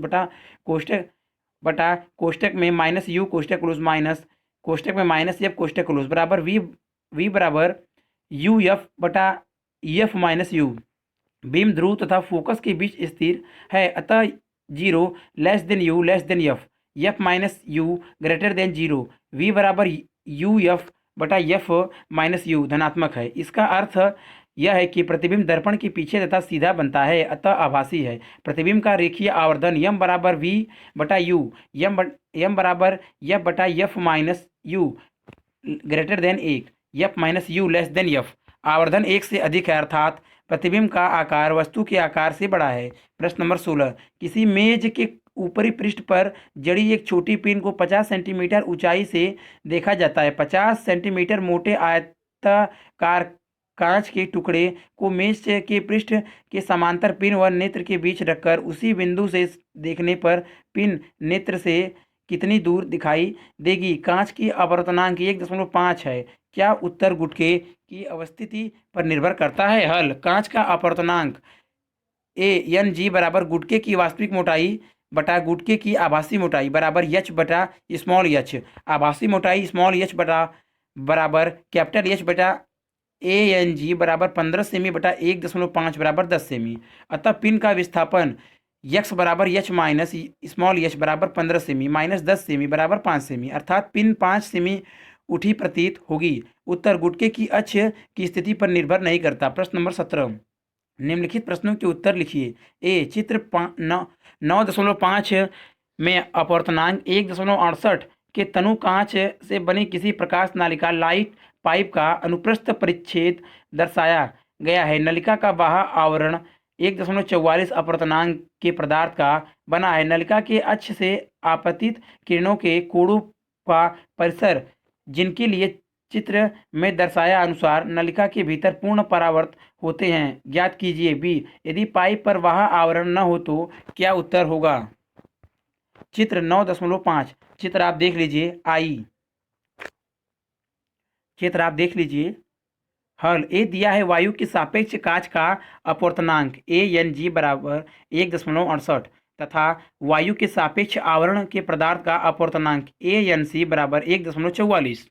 बटा कोष्टक में माइनस यू कोष्टक क्लोज माइनस कोष्टक में माइनस एफ कोष्टक क्लोज बराबर v बराबर यू एफ बटा एफ माइनस यू। बीम ध्रुव तथा फोकस के बीच स्थिर है, अतः 0 less than you less than F minus u greater then 0। v बराबर यू एफ बटा एफ माइनस यू धनात्मक है। इसका अर्थ यह है कि प्रतिबिंब दर्पण के पीछे तथा सीधा बनता है, अतः आभासी है। प्रतिबिंब का रेखीय आवर्धन यम बराबर v बटा यू यम बराबर एफ बटा f minus u greater than एक, f minus u less than f. आवर्धन एक से अधिक है, अर्थात प्रतिबिंब का आकार वस्तु के आकार से बड़ा है। प्रश्न नंबर 16, किसी मेज के ऊपरी पृष्ठ पर जड़ी एक छोटी पिन को 50 सेंटीमीटर ऊंचाई से देखा जाता है। 50 सेंटीमीटर मोटे आयताकार कांच के टुकड़े को मेज के पृष्ठ के समांतर पिन व नेत्र के बीच रखकर उसी बिंदु से देखने पर पिन नेत्र से कितनी दूर दिखाई देगी? कांच की अपवर्तनांक 1.5 है। क्या उत्तर गुटके की अवस्थिति पर निर्भर करता है? हल कांच का अपवर्तनांक ANG बराबर गुटके की वास्तविक मोटाई बटा गुटके की आभासी मोटाई बराबर h बटा स्मॉल h। आभासी मोटाई स्मॉल h बराबर कैपिटल H बटा ANG बराबर 15 सेमी बटा 1.5 बराबर 10 सेमी। अतः पिन का विस्थापन x बराबर h माइनस स्मॉल h बराबर 15 सेमी माइनस 10 सेमी बराबर 5 सेमी, अर्थात पिन 5 सेमी उठी प्रतीत होगी। उत्तर गुटके की अक्ष की स्थिति पर निर्भर नहीं करता। प्रश्न नंबर 17, निम्नलिखित प्रश्नों के उत्तर लिखिए। ए चित्र 9.5 में अपवर्तनांक 1.68 के तनु कांच से बनी किसी प्रकाश नालिका लाइट पाइप का अनुप्रस्थ परिच्छेद दर्शाया गया है। नलिका का बाह्य आवरण 1.44 अपवर्तनांक के पदार्थ का बना है। नलिका के अक्ष से आपतित किरणों के कोणों का परिसर जिनके लिए चित्र में दर्शाया अनुसार नलिका के भीतर पूर्ण परावर्त होते हैं, ज्ञात कीजिए। बी यदि पाइप पर बाह्य आवरण न हो तो क्या उत्तर होगा? चित्र 9.5 चित्र आप देख लीजिए। चित्र आप देख लीजिए। हल ए दिया है वायु के सापेक्ष कांच का अपवर्तनांक ANG बराबर 1.68 तथा वायु के सापेक्ष आवरण के पदार्थ का अपवर्तनांक ANC बराबर 1.44।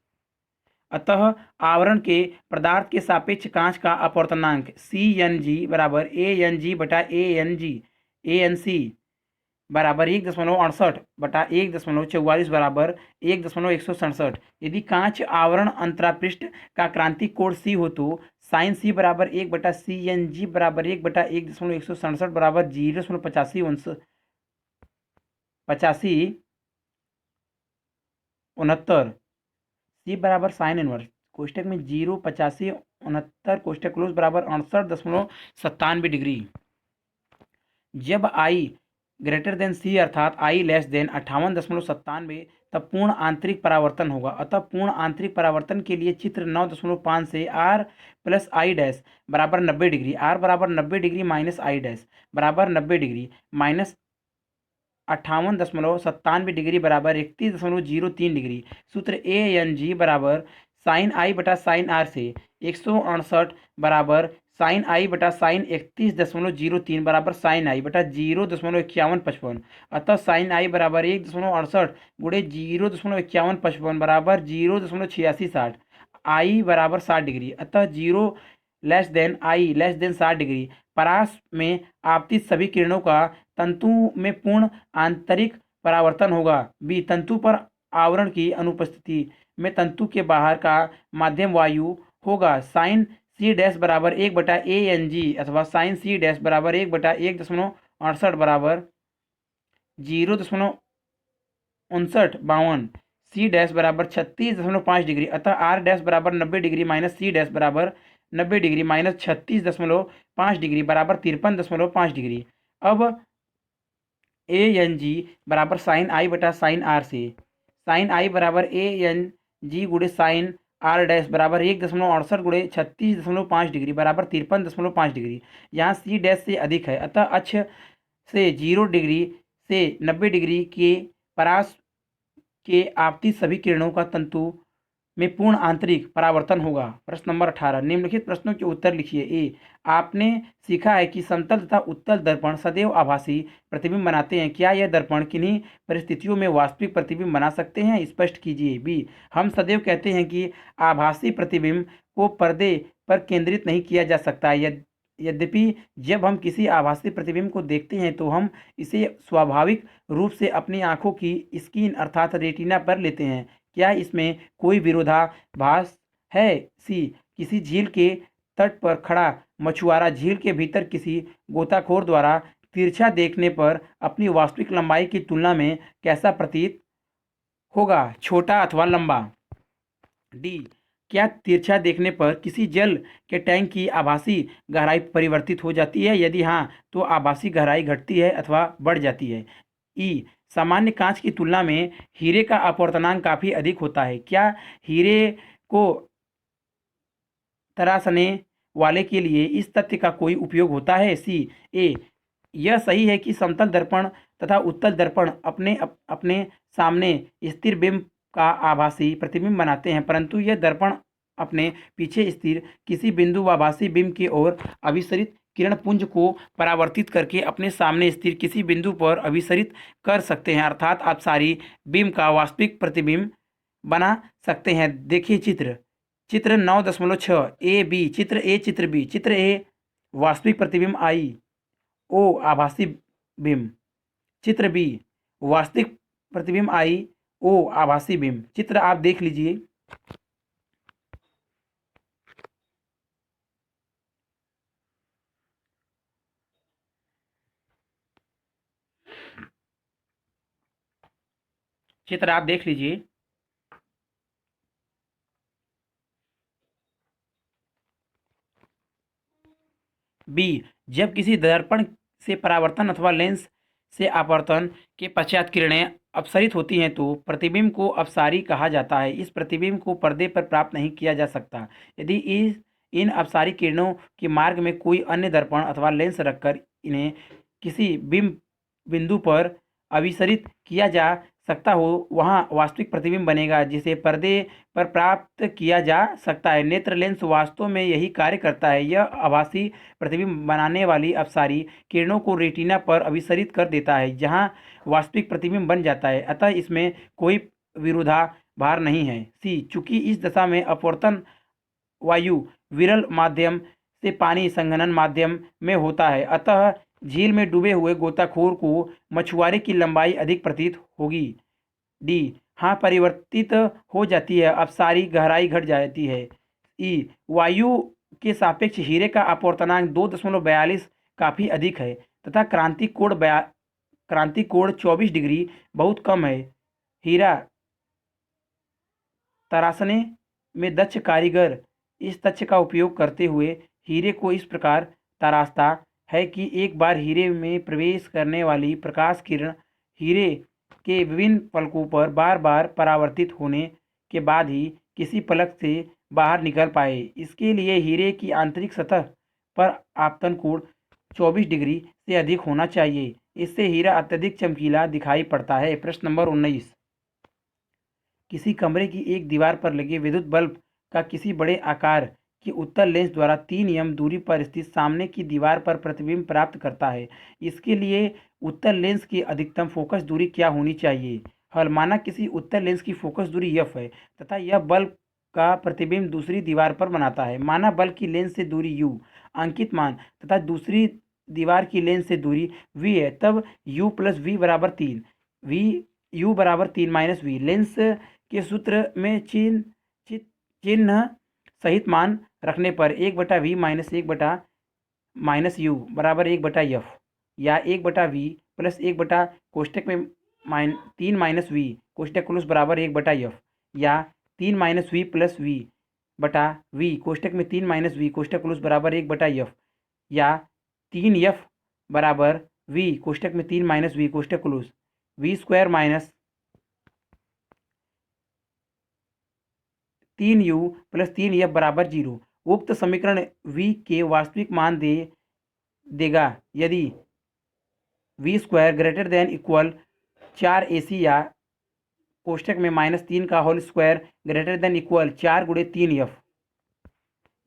अतः आवरण के पदार्थ के सापेक्ष कांच का अपवर्तनांक CNG बराबर ANG बटा ANC बराबर 1.68 बटा 1.44 बराबर 1.167। यदि कांच आवरण अंतरापृष्ठ का क्रांतिक कोण C हो तो साइन C बराबर 1 बटा CNG बराबर 1 बटा 1.167 बराबर 0.8569 C बराबर साइन इनवर्स कोष्टक में 0.8569 कोष्टक क्लोज बराबर 68.97 डिग्री। जब I ग्रेटर देन C अर्थात I लेस देन 58.97 तब पूर्ण आंतरिक परावर्तन होगा। अतः पूर्ण आंतरिक परावर्तन के लिए चित्र 9.5 से R प्लस I डैश बराबर 90 डिग्री, R बराबर 90 डिग्री माइनस I डैश बराबर 90 डिग्री माइनस 58.97 डिग्री बराबर 31.03 डिग्री। सूत्र ANG बराबर साइन आई बटा साइन आर से 168 बराबर साइन आई बटा साइन 31.03 बराबर साइन आई बटा 0.5155। अतः साइन आई बराबर 1.68 गुणे 0.5155 बराबर 0.8660। आई बराबर 60 डिग्री, अतः 0 < i < 60 डिग्री। परास में आपतित सभी किरणों का तंतु में पूर्ण आंतरिक परावर्तन होगा। बी, तंतु पर आवरण की अनुपस्थिति में तंतु के बाहर का माध्यम वायु होगा। साइन सी डैश बराबर 1/a(ng) अथवा साइन सी डैश बराबर 1/1.68 बराबर 0.5952। सी डैश बराबर 36.5 डिग्री, अतः आर डैश बराबर 90 डिग्री माइनस सी डैश बराबर 90 डिग्री माइनस 36.5 डिग्री बराबर 53.5 डिग्री। अब ए एन जी बराबर साइन आई बटा साइन आर से साइन आई बराबर a(ng) गुणे साइन आर डैश बराबर 1.68 गुणे 36.5 डिग्री बराबर 53.5 डिग्री। यहाँ सी डैश से अधिक है, अतः अक्ष से 0 डिग्री से 90 डिग्री के परास के आपतित सभी किरणों का तंतु में पूर्ण आंतरिक परावर्तन होगा। प्रश्न नंबर 18, निम्नलिखित प्रश्नों के उत्तर लिखिए। ए, आपने सीखा है कि समतल तथा उत्तल दर्पण सदैव आभासी प्रतिबिंब बनाते हैं। क्या यह दर्पण किन्हीं परिस्थितियों में वास्तविक प्रतिबिंब बना सकते हैं? स्पष्ट कीजिए। बी, हम सदैव कहते हैं कि आभासी प्रतिबिंब को पर्दे पर केंद्रित नहीं किया जा सकता। यद्यपि जब हम किसी आभासी प्रतिबिंब को देखते हैं तो हम इसे स्वाभाविक रूप से अपनी आंखों की स्किन अर्थात रेटिना पर लेते हैं। क्या इसमें कोई विरोधाभास है? सी, किसी झील के तट पर खड़ा मछुआरा झील के भीतर किसी गोताखोर द्वारा तिरछा देखने पर अपनी वास्तविक लंबाई की तुलना में कैसा प्रतीत होगा, छोटा अथवा लंबा? डी, क्या तिरछा देखने पर किसी जल के टैंक की आभासी गहराई परिवर्तित हो जाती है? यदि हाँ, तो आभासी गहराई घटती है अथवा बढ़ जाती है? ई, सामान्य कांच की तुलना में हीरे का अपवर्तनांक काफ़ी अधिक होता है। क्या हीरे को तराशने वाले के लिए इस तथ्य का कोई उपयोग होता है? सी, ए, यह सही है कि समतल दर्पण तथा उत्तल दर्पण अपने सामने स्थिर बिंब का आभासी प्रतिबिंब बनाते हैं, परंतु यह दर्पण अपने पीछे स्थिर किसी बिंदु व आभासी बिंब की ओर अभिसरित किरण पुंज को परावर्तित करके अपने सामने स्थिर किसी बिंदु पर अभिसरित कर सकते हैं, अर्थात अपसारी बिंब का वास्तविक प्रतिबिंब बना सकते हैं। देखिए चित्र 9.6 ए बी। चित्र ए, चित्र बी। चित्र ए वास्तविक प्रतिबिंब आई ओ आभासी बिंब। चित्र बी वास्तविक प्रतिबिंब आई ओ आभासी बिंब। चित्र आप देख लीजिए। चित्र आप देख लीजिए। बी, जब किसी दर्पण से परावर्तन अथवा लेंस से अपवर्तन के पश्चात किरणें अपसरित होती हैं तो प्रतिबिंब को अपसारी कहा जाता है। इस प्रतिबिंब को पर्दे पर प्राप्त नहीं किया जा सकता। यदि इन अपसारी किरणों के मार्ग में कोई अन्य दर्पण अथवा लेंस रखकर इन्हें किसी बिंदु पर अभिसरित किया जा सकता हो, वहाँ वास्तविक प्रतिबिंब बनेगा जिसे पर्दे पर प्राप्त किया जा सकता है। नेत्र लेंस वास्तव में यही कार्य करता है। यह आभासी प्रतिबिंब बनाने वाली अपसारी किरणों को रेटिना पर अभिसरित कर देता है, जहां वास्तविक प्रतिबिंब बन जाता है। अतः इसमें कोई विरोधाभास नहीं है। सी, चूंकि इस दशा में अपवर्तन वायु विरल माध्यम से पानी संघनन माध्यम में होता है, अतः झील में डूबे हुए गोताखोर को मछुआरे की लंबाई अधिक प्रतीत होगी। डी, हाँ, परिवर्तित हो जाती है, अपसारी गहराई घट जाती है। ई, वायु के सापेक्ष हीरे का अपवर्तनांक 2.42 काफ़ी अधिक है तथा क्रांति कोण 24 डिग्री बहुत कम है। हीरा तराशने में दक्ष कारीगर इस तथ्य का उपयोग करते हुए हीरे को इस प्रकार तराशता है कि एक बार हीरे में प्रवेश करने वाली प्रकाश किरण हीरे के विभिन्न फलकों पर बार बार परावर्तित होने के बाद ही किसी फलक से बाहर निकल पाए। इसके लिए हीरे की आंतरिक सतह पर आपतन कोण 24 डिग्री से अधिक होना चाहिए। इससे हीरा अत्यधिक चमकीला दिखाई पड़ता है। प्रश्न नंबर 19, किसी कमरे की एक दीवार पर लगे विद्युत बल्ब का किसी बड़े आकार की उत्तल लेंस द्वारा 3 एम दूरी पर स्थित सामने की दीवार पर प्रतिबिंब प्राप्त करता है। इसके लिए उत्तल लेंस की अधिकतम फोकस दूरी क्या होनी चाहिए? हल: माना किसी उत्तल लेंस की फोकस दूरी एफ है तथा यह बल्ब का प्रतिबिंब दूसरी दीवार पर बनाता है। माना बल्ब की लेंस से दूरी यू, अंकित मान, तथा दूसरी दीवार की लेंस से दूरी वी है, तब u प्लस वी बराबर 3, वी u बराबर 3 माइनस वी। लेंस के सूत्र में चिन्ह सहित मान रखने पर 1/v माइनस 1 माइनस यू बराबर 1/f, या 1/v प्लस 1 कोष्टक में 3 माइनस वी कोष्टक क्लोज बराबर 1/f, या 3 माइनस वी प्लस वी बटा वी कोष्टक में 3 माइनस वी कोष्टक क्लोज बराबर 1/f, या 3f बराबर वी कोष्टक में 3 माइनस वी कोष्टक close v square minus 3u plus 3f बराबर 0। उक्त समीकरण v के वास्तविक मान देगा यदि b square greater than equal 4ac, या कोष्टक में -3 का whole square greater than equal 4 गुणे 3f,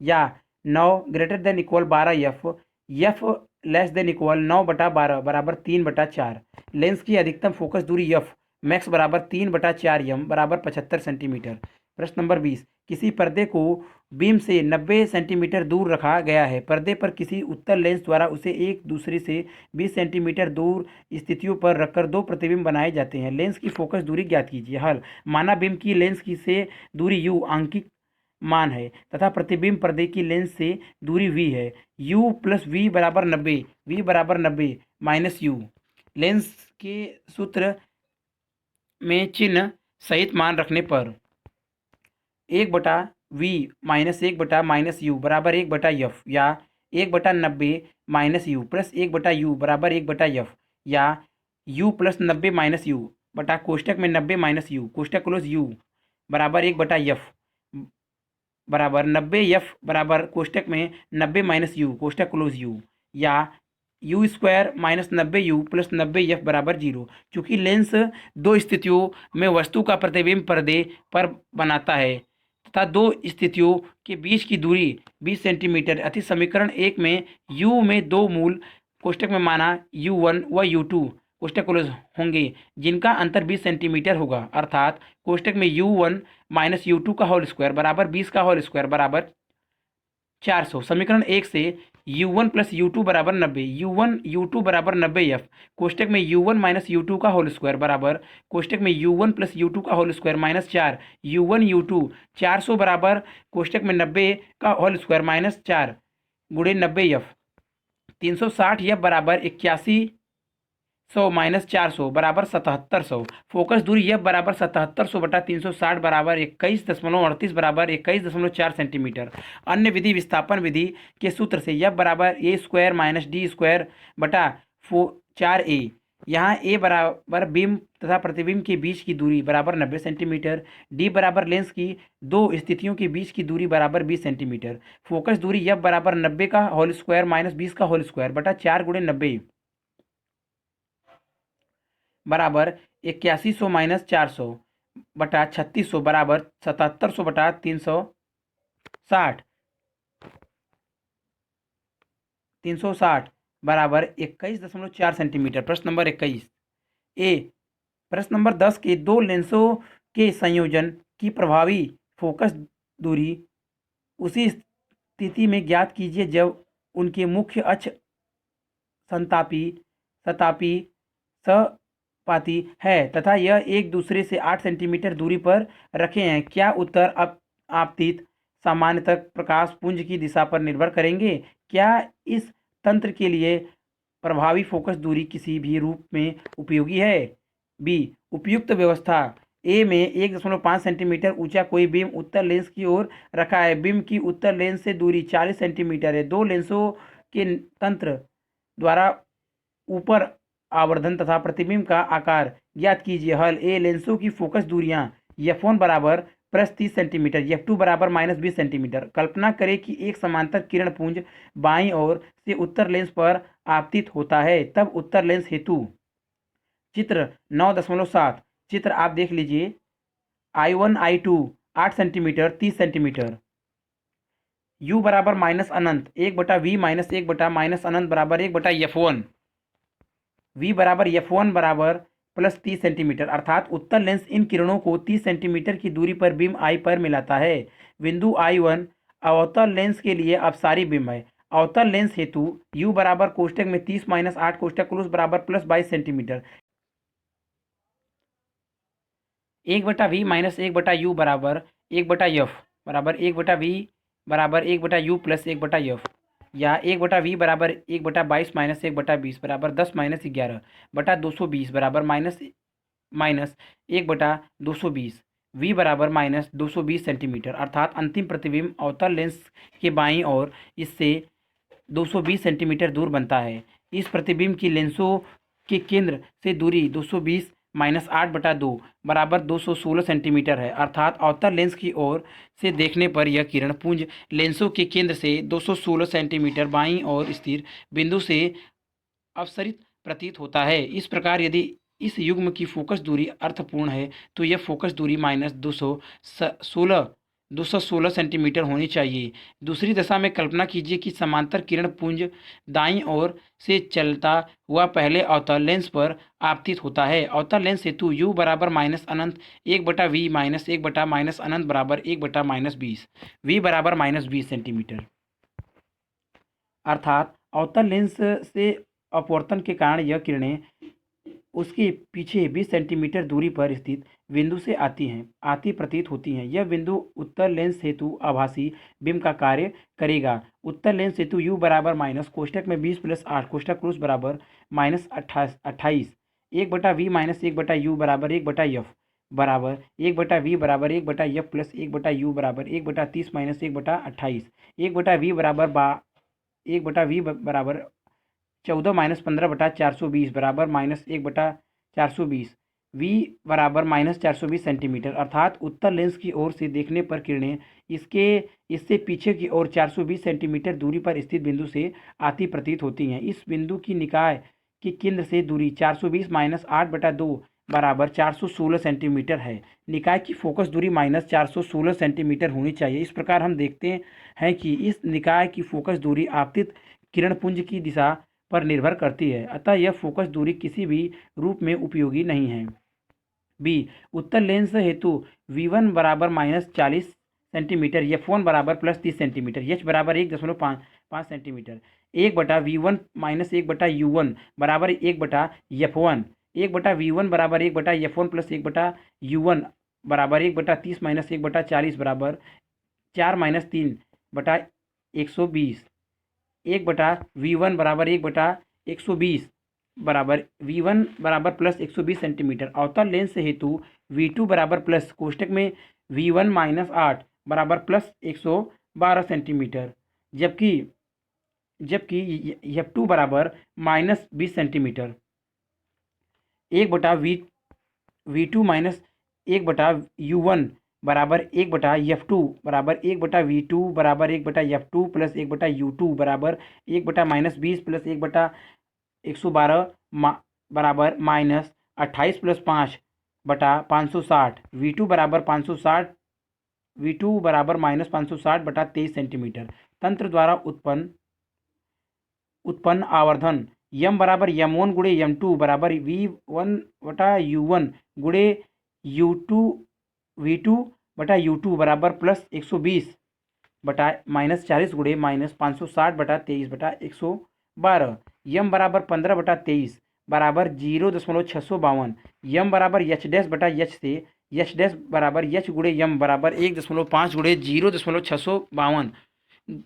या 9 greater than equal 12f, f less than equal 9/12 बराबर 3/4। लेंस की अधिकतम फोकस दूरी f मैक्स बराबर 3/4 बराबर 75 सेंटीमीटर। प्रश्न नंबर 20, किसी पर्दे को बीम से 90 सेंटीमीटर दूर रखा गया है। पर्दे पर किसी उत्तल लेंस द्वारा उसे एक दूसरे से 20 सेंटीमीटर दूर स्थितियों पर रखकर दो प्रतिबिंब बनाए जाते हैं। लेंस की फोकस दूरी ज्ञात कीजिए। हल: माना बीम की लेंस की से दूरी u अंकित मान है तथा प्रतिबिंब पर्दे की लेंस से दूरी v है। u प्लस वी बराबर 90, v बराबर 90 माइनस u। लेंस के सूत्र में चिन्ह सहित मान रखने पर 1/v माइनस 1/माइनस u बराबर 1/f, या 1/90 माइनस u प्लस 1/u बराबर 1/f, या u प्लस 90 माइनस u बटा कोष्टक में 90 माइनस u कोष्टक क्लोज u बराबर 1/f बराबर 90f बराबर कोष्टक में 90 माइनस u कोष्टक क्लोज u, या u square minus 90u plus 90f बराबर 0। चूंकि लेंस दो स्थितियों में वस्तु का प्रतिबिंब पर्दे पर बनाता है तथा दो स्थितियों के बीच की दूरी 20 सेंटीमीटर, अतः समीकरण 1 में u में दो मूल कोष्टक में माना u1 व u2 कोष्टक क्लोज होंगे जिनका अंतर 20 सेंटीमीटर होगा, अर्थात कोष्टक में u1 माइनस u2 का होल स्क्वायर बराबर 20 का होल स्क्वायर बराबर 400। समीकरण 1 से u1 प्लस u2 बराबर 90, u1 u2 बराबर 90f, कोष्टक में u1 माइनस u2 का होल स्क्वायर बराबर कोष्टक में u1 प्लस u2 का whole square minus 4 u1 u2 400 बराबर कोष्टक में 90 का होल स्क्वायर माइनस 4 गुणे 90f, 360f बराबर 8100 माइनस 400 बराबर 7700। फोकस दूरी f बराबर 7700 बटा 360 बराबर 21.38 बराबर 21.4 सेंटीमीटर। अन्य विधि विस्थापन विधि के सूत्र से f बराबर a square minus d square बटा 4a, यहाँ a बराबर बीम तथा प्रतिबिंब के बीच की दूरी बराबर 90 सेंटीमीटर, d बराबर लेंस की दो स्थितियों के बीच की दूरी बराबर 20 सेंटीमीटर। फोकस दूरी f बराबर 90 का होल स्क्वायर माइनस 20 का होल स्क्वायर बटा 4 गुणे 90 बराबर 8100 माइनस 400 बटा 3600 बराबर 7700 बटा 360 बराबर 21.4 सेंटीमीटर। प्रश्न नंबर 21 ए। प्रश्न नंबर 10 के दो लेंसों के संयोजन की प्रभावी फोकस दूरी उसी स्थिति में ज्ञात कीजिए जब उनके मुख्य अक्ष सतापी सपाती है तथा यह एक दूसरे से 8 सेंटीमीटर दूरी पर रखे हैं। क्या उत्तर आपतित सामान्यतः प्रकाश पुंज की दिशा पर निर्भर करेंगे? क्या इस तंत्र के लिए प्रभावी फोकस दूरी किसी भी रूप में उपयोगी है? बी। उपयुक्त व्यवस्था ए में 1.5 सेंटीमीटर ऊंचा कोई बीम उत्तल लेंस की ओर रखा है। बीम की उत्तल लेंस से दूरी 40 सेंटीमीटर है। दो लेंसों के तंत्र द्वारा ऊपर आवर्धन तथा प्रतिबिंब का आकार ज्ञात कीजिए। हल: ए। लेंसों की फोकस दूरियां f1 बराबर प्लस 30 सेंटीमीटर, f2 बराबर माइनस 20 सेंटीमीटर। कल्पना करें कि एक समांतर किरण पुंज बाईं ओर से उत्तर लेंस पर आपतित होता है, तब उत्तर लेंस हेतु चित्र 9.7 चित्र आप देख लीजिए। I1 I2 8 centimetre 30 centimetre. u बराबर माइनस अनंत 1/v माइनस 1 माइनस अनंत बराबर 1/f1। v बराबर f1 बराबर प्लस 30 सेंटीमीटर, अर्थात उत्तल लेंस इन किरणों को 30 सेंटीमीटर की दूरी पर बीम आई पर मिलाता है। बिंदु I1 अवतल लेंस के लिए अपसारी बीम है। अवतल लेंस हेतु u बराबर कोष्टक में 30 माइनस 8 कोष्टक क्लोज बराबर plus 22 centimetre. 1/v minus 1/u बराबर 1/f बराबर 1/v बराबर 1/u प्लस 1/f, या 1/v बराबर 1/22 माइनस 1/20 बराबर 10 माइनस 11/220 बराबर माइनस 1/220। v बराबर माइनस 220 सेंटीमीटर, अर्थात अंतिम प्रतिबिंब अवतल लेंस के बाईं ओर इससे 220 सेंटीमीटर दूर बनता है। इस प्रतिबिंब की लेंसों के केंद्र से दूरी 220 माइनस 8/2 बराबर 216 सेंटीमीटर है, अर्थात अवतल लेंस की ओर से देखने पर यह किरण पुंज लेंसों के केंद्र से 216 सेंटीमीटर बाईं ओर स्थिर बिंदु से अपसरित प्रतीत होता है। इस प्रकार यदि इस युग्म की फोकस दूरी अर्थपूर्ण है तो यह फोकस दूरी माइनस 216 सेंटीमीटर होनी चाहिए। दूसरी दशा में कल्पना कीजिए कि समांतर किरण पुंज दाईं ओर से चलता हुआ पहले अवतल लेंस पर आपतित होता है। अवतल लेंस हेतु u बराबर माइनस अनंत 1/v माइनस 1 माइनस अनंत बराबर 1/-20, v बराबर माइनस 20 सेंटीमीटर, अर्थात अवतल लेंस से अपवर्तन के कारण यह किरणें उसके पीछे 20 सेंटीमीटर दूरी पर स्थित बिंदु से आती प्रतीत होती हैं। यह बिंदु उत्तल लेंस हेतु आभासी बिंब का कार्य करेगा। उत्तल लेंस हेतु u बराबर माइनस कोष्टक में 20 प्लस 8 कोष्टक क्लोज बराबर माइनस 28 1/v माइनस 1/u बराबर 1/f बराबर 1/v बराबर 1/f प्लस 1/u बराबर 1/30 माइनस 1/28 1/v बराबर 14 माइनस 15/420 बराबर माइनस 1/420। v बराबर माइनस 420 सेंटीमीटर, अर्थात उत्तल लेंस की ओर से देखने पर किरणें इससे पीछे की ओर 420 सेंटीमीटर दूरी पर स्थित बिंदु से आती प्रतीत होती हैं। इस बिंदु की निकाय के केंद्र से दूरी 420 माइनस 8/2 बराबर 416 सेंटीमीटर है। निकाय की फोकस दूरी माइनस 416 सेंटीमीटर होनी चाहिए। इस प्रकार हम देखते हैं कि इस निकाय की फोकस दूरी आपतित किरण पुंज की दिशा पर निर्भर करती है, अतः यह फोकस दूरी किसी भी रूप में उपयोगी नहीं है। बी उत्तल लेंस हेतु v1 बराबर माइनस 40 सेंटीमीटर, f1 बराबर प्लस 30 सेंटीमीटर, h बराबर 1.5 सेंटीमीटर। 1/v1 माइनस 1/u1 बराबर 1/f1, 1/v1 बराबर 1/f1 प्लस 1/u1 बराबर 1/30 माइनस 1/40 बराबर 4 माइनस 3/120। 1/v1 बराबर 1/120 बराबर v1 बराबर प्लस 120 सेंटीमीटर। अवतल लेंस हेतु v2 बराबर प्लस कोष्टक में v1 माइनस 8 बराबर प्लस 112 सेंटीमीटर, जबकि f2 बराबर minus 20 centimetre. 1/v2 minus 1/u1 बराबर 1/f2 बराबर 1/v2 बराबर 1/f2 प्लस 1/u2 बराबर 1/-20 प्लस 1/112 बराबर माइनस 28 प्लस 5/560। v2 बराबर 560 v2 बराबर माइनस 560/23 सेंटीमीटर। तंत्र द्वारा उत्पन्न आवर्धन m बराबर m1 गुणे m2 बराबर v1/u1 गुणे v2/u2 बराबर प्लस 120 -40 गुणे माइनस 560/23/112। m बराबर 15/23 बराबर 0.652। m बराबर h डैश बटा h से h डैश बराबर h गुणे m बराबर 1.5 गुणे 0.652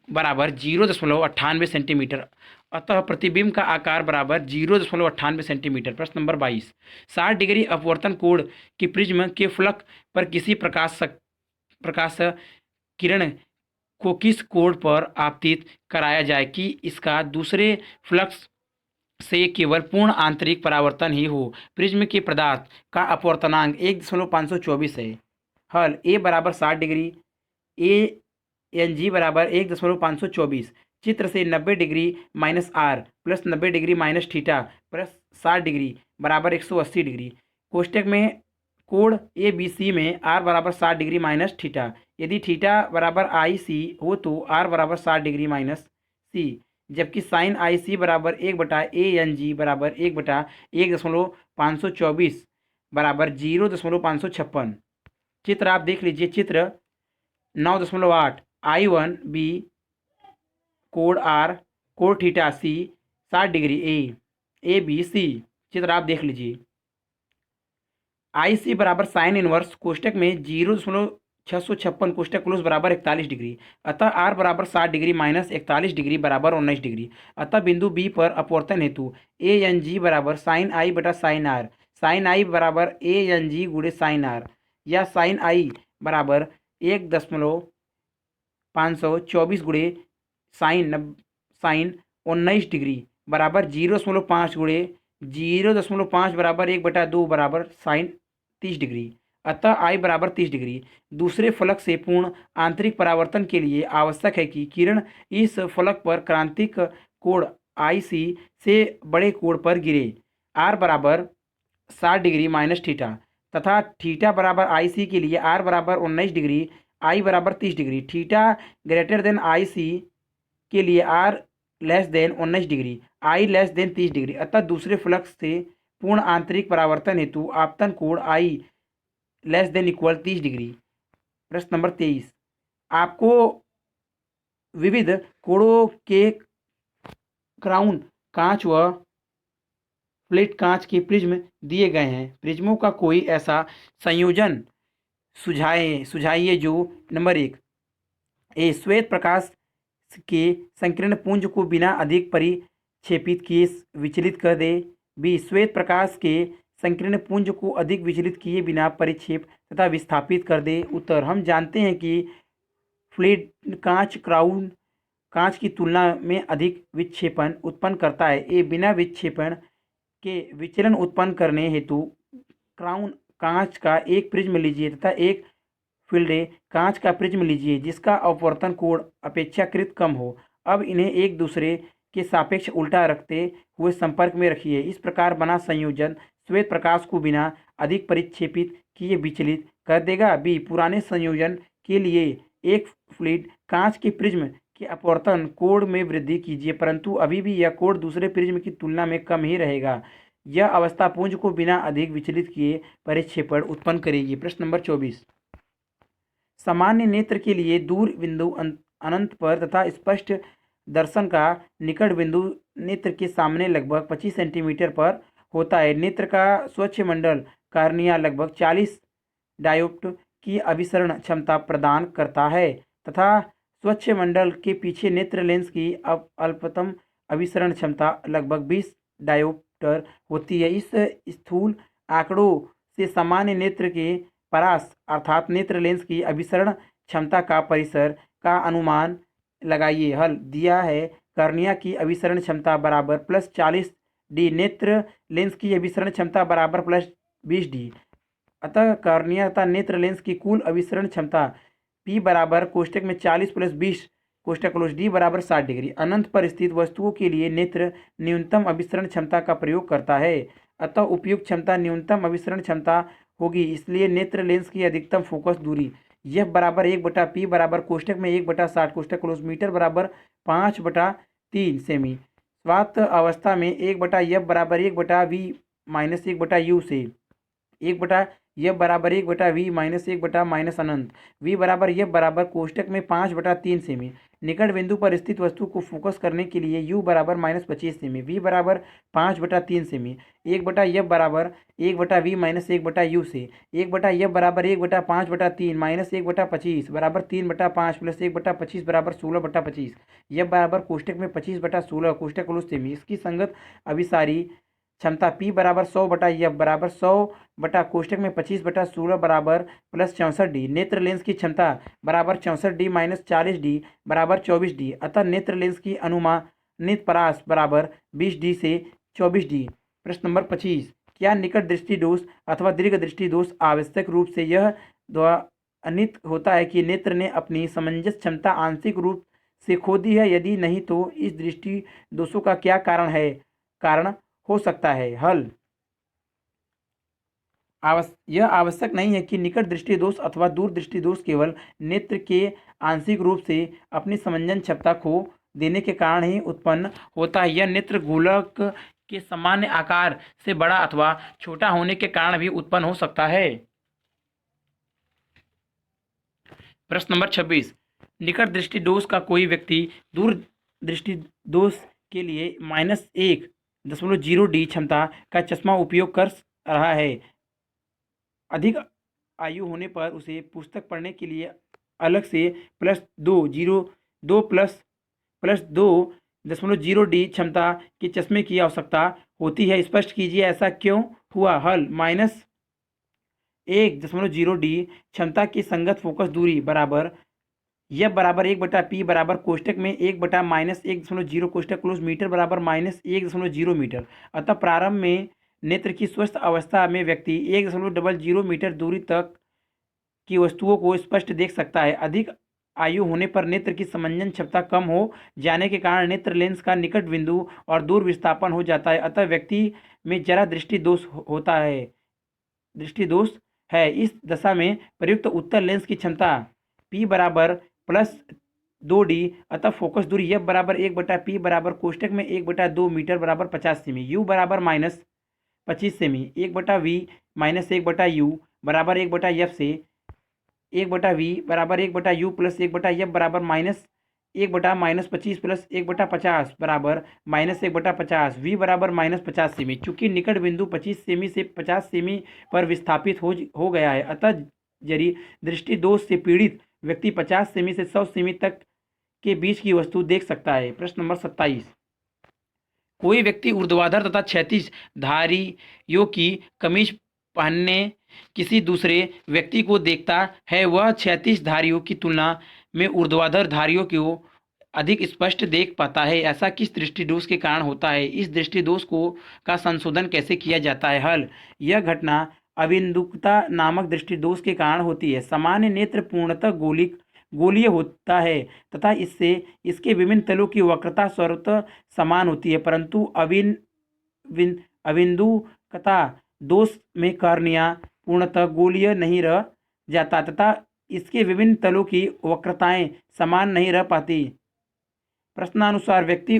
बराबर 0.98 सेंटीमीटर, अतः प्रतिबिंब का आकार बराबर 0.98 सेंटीमीटर। प्रश्न नंबर 22, 60 डिग्री अपवर्तन कोण की प्रिज्म के फलक पर किसी प्रकाश किरण को किस कोण पर आपतित कराया जाए कि इसका दूसरे फ्लक्स से केवल पूर्ण आंतरिक परावर्तन ही हो। प्रिज्म के पदार्थ का अपवर्तनांक 1.524 है। हल ए बराबर 60 डिग्री, ए एन जी बराबर 1.524। चित्र से 90 degree minus R plus 90 degree minus theta plus 60 degree बराबर 180 डिग्री। कोष्टक में कोण ए बी सी में आर बराबर 60 डिग्री माइनस थीटा। यदि थीटा बराबर आई सी हो तो आर बराबर 60 डिग्री माइनस सी, जबकि साइन आई सी बराबर 1/a/n g बराबर 1/1.524 बराबर 0.556। चित्र आप देख लीजिए, चित्र 9.8 I1b कोण आर कोण theta C 60 degree A B C. चित्र आप देख लीजिए। आई सी बराबर साइन इनवर्स कोष्टक में 0.656 कोष्टक क्लोज बराबर 41 डिग्री। अतः आर बराबर 60 डिग्री माइनस 41 डिग्री बराबर 19 डिग्री। अतः बिंदु बी पर अपवर्तन हेतु ए एन जी बराबर साइन आई बटा साइन आर, साइन आई बराबर ए एन जी गुणे साइन आर, या साइन आई बराबर 1.524 गुणे साइन 19 डिग्री बराबर 0.5 गुणे 0.5 बराबर 1/2 बराबर साइन 30 डिग्री। अतः आई बराबर 30 डिग्री। दूसरे फलक से पूर्ण आंतरिक परावर्तन के लिए आवश्यक है कि किरण इस फलक पर क्रांतिक कोण आई सी से बड़े कोण पर गिरे। आर बराबर 60 डिग्री माइनस थीटा तथा थीटा बराबर आई सी के लिए आर बराबर 19 डिग्री, आई बराबर 30 degree. Theta greater than i C के लिए r less than 19 degree, i less than 30 degree. अतः दूसरे फ्लक्स से पूर्ण आंतरिक परावर्तन हेतु आपतन कोण आई लेस देन इक्वल 30 डिग्री। प्रश्न नंबर 23, आपको विविध कोणों के क्राउन कांच व प्लेट कांच के प्रिज्म दिए गए हैं। प्रिज्मों का कोई ऐसा संयोजन सुझाइए जो नंबर 1 श्वेत प्रकाश के संकीर्ण पुंज को बिना अधिक परिक्षेपित किए विचलित कर दे। बी श्वेत प्रकाश के संकीर्ण पुंज को अधिक विचलित किए बिना परिक्षेप तथा विस्थापित कर दे। उत्तर, हम जानते हैं कि फ्लैट कांच क्राउन कांच की तुलना में अधिक विक्षेपण उत्पन्न करता है। ए बिना विक्षेपण के विचलन उत्पन्न करने हेतु क्राउन कांच का एक प्रिज्म लीजिए तथा एक फिल्डे कांच का प्रिज्म लीजिए जिसका अपवर्तन कोण अपेक्षाकृत कम हो। अब इन्हें एक दूसरे के सापेक्ष उल्टा रखते हुए संपर्क में रखिए। इस प्रकार बना संयोजन श्वेत प्रकाश को बिना अधिक परिक्षेपित किए विचलित कर देगा। बी पुराने संयोजन के लिए एक फ्लैट कांच के प्रिज्म के अपवर्तन कोण में वृद्धि कीजिए, परंतु अभी भी यह कोण दूसरे प्रिज्म की तुलना में कम ही रहेगा। यह अवस्था पुंज को बिना अधिक विचलित किए परिक्षेपण उत्पन्न करेगी। प्रश्न नंबर 24, सामान्य नेत्र के लिए दूर बिंदु अनंत पर तथा स्पष्ट दर्शन का निकट बिंदु नेत्र के सामने लगभग 25 सेंटीमीटर पर होता है। नेत्र का स्वच्छ मंडल कार्निया लगभग 40 डायोप्ट की अभिसरण क्षमता प्रदान करता है तथा स्वच्छ मंडल के पीछे नेत्र लेंस की अल्पतम अभिसरण क्षमता लगभग 20 डायोप्टर होती है। इस स्थूल आंकड़ों से सामान्य नेत्र के परास अर्थात नेत्र लेंस की अभिसरण क्षमता का परिसर का अनुमान लगाइए। हल दिया है कर्निया की अभिसरण क्षमता बराबर +40 डी, नेत्र लेंस की अभिसरण क्षमता बराबर +20 डी। अतः कर्निया तथा नेत्र लेंस की कुल अभिसरण क्षमता P बराबर कोष्टक में 40 + 20 कोष्टक क्लोज डी बराबर 60 डिग्री। अनंत पर स्थित वस्तुओं के लिए नेत्र न्यूनतम अभिसरण क्षमता का प्रयोग करता है, अतः उपयुक्त क्षमता न्यूनतम अभिसरण क्षमता होगी। इसलिए नेत्र लेंस की अधिकतम फोकस दूरी F बराबर 1/P बराबर कोष्टक में 1/60 कोष्टक क्लोज मीटर बराबर 5/3 सेमी। स्वात अवस्था में 1/F बराबर 1/V माइनस 1/U से 1/F बराबर 1/V माइनस 1/- अनंत। V बराबर F बराबर कोष्टक में 5/3 सेमी। निकट बिंदु पर स्थित वस्तु को फोकस करने के लिए U बराबर -25 सेमी, V बराबर 5/3 सेमी। 1/F बराबर 1/V माइनस 1/U से 1/F बराबर 1/5/3 माइनस 1/25 बराबर 3/5 प्लस 1/25 बराबर 16/25। F बराबर कोष्टक में 25/16 कोष्टक क्लोज सेमी। इसकी संगत अभिसारी क्षमता P बराबर 100/F बराबर 100 कोष्टक में 25/16 बराबर +64 डी। नेत्र लेंस की क्षमता बराबर 64 डी माइनस 40 डी बराबर 24 डी। अतः नेत्र लेंस की अनुमानित परास बराबर 20 डी से 24 डी। प्रश्न नंबर 25, क्या निकट दृष्टि दोष अथवा दीर्घ दृष्टि दोष आवश्यक रूप से यह ध्वनित होता है कि नेत्र ने अपनी समंजस क्षमता आंशिक रूप से खो दी है? यदि नहीं तो इस दृष्टि दोषों का क्या कारण हो सकता है? हल यह आवश्यक नहीं है कि निकट दृष्टि दोष अथवा दूर दृष्टि दोष केवल नेत्र के आंशिक रूप से अपनी समंजन क्षमता खो देने के कारण ही उत्पन्न होता है। यह नेत्र गोलक के सामान्य आकार से बड़ा अथवा छोटा होने के कारण भी उत्पन्न हो सकता है। प्रश्न नंबर 26, निकट दृष्टि दोष का कोई व्यक्ति दूर दृष्टि दोष के लिए -1.0 D क्षमता का चश्मा उपयोग कर रहा है। अधिक आयु होने पर उसे पुस्तक पढ़ने के लिए अलग से +2.0 D क्षमता के चश्मे की आवश्यकता होती है। स्पष्ट कीजिए ऐसा क्यों हुआ। हल, -1.0 D क्षमता की संगत फोकस दूरी बराबर यह बराबर 1/p बराबर कोष्टक में 1/-1.0 कोष्टक क्लोज मीटर बराबर -1.0 मीटर। अतः प्रारंभ में नेत्र की स्वस्थ अवस्था में व्यक्ति 1.00 मीटर दूरी तक की वस्तुओं को स्पष्ट देख सकता है। अधिक आयु होने पर नेत्र की समंजन क्षमता कम हो जाने के कारण नेत्र लेंस का निकट बिंदु और दूर विस्थापन हो जाता है। अतः व्यक्ति में जरा दृष्टि दोष होता है, दृष्टि दोष है। इस दशा में प्रयुक्त उत्तर लेंस की क्षमता p बराबर +2D। अतः फोकस दूरी यह बराबर 1/p बराबर कोष्टक में 1/2 मीटर बराबर 50 सेमी। u बराबर -25 सेमी। 1/v माइनस 1/u बराबर 1/f से 1/v बराबर 1/u प्लस 1/f बराबर -1/-25 प्लस 1/50 बराबर -1/50। v बराबर -50 सेमी। चूंकि निकट बिंदु 25 सेमी से 50 सेमी पर विस्थापित हो गया है, अतः यदि दृष्टि दोष से पीड़ित व्यक्ति 50 सेमी से 100 सेमी तक के बीच की वस्तु देख सकता है। प्रश्न नंबर 27, कोई व्यक्ति ऊर्ध्वाधर तथा क्षैतिज धारियों की कमीज पहनने किसी दूसरे व्यक्ति को देखता है। वह क्षैतिज धारियों की तुलना में ऊर्ध्वाधर धारियों को अधिक स्पष्ट देख पाता है। ऐसा किस दृष्टि दोष के कारण होता है। इस दृष्टि दोष का संशोधन कैसे किया जाता है। हल, यह घटना अबिंदुकता नामक दृष्टि दोष के कारण होती है। सामान्य नेत्र पूर्णतः गोलीय होता है तथा इसके विभिन्न तलों की वक्रता स्वतः समान होती है, परंतु अबिंदुकता दोष में कॉर्निया पूर्णतः गोलीय नहीं रह जाता तथा इसके विभिन्न तलों की वक्रताएं समान नहीं रह पाती। प्रश्नानुसार व्यक्ति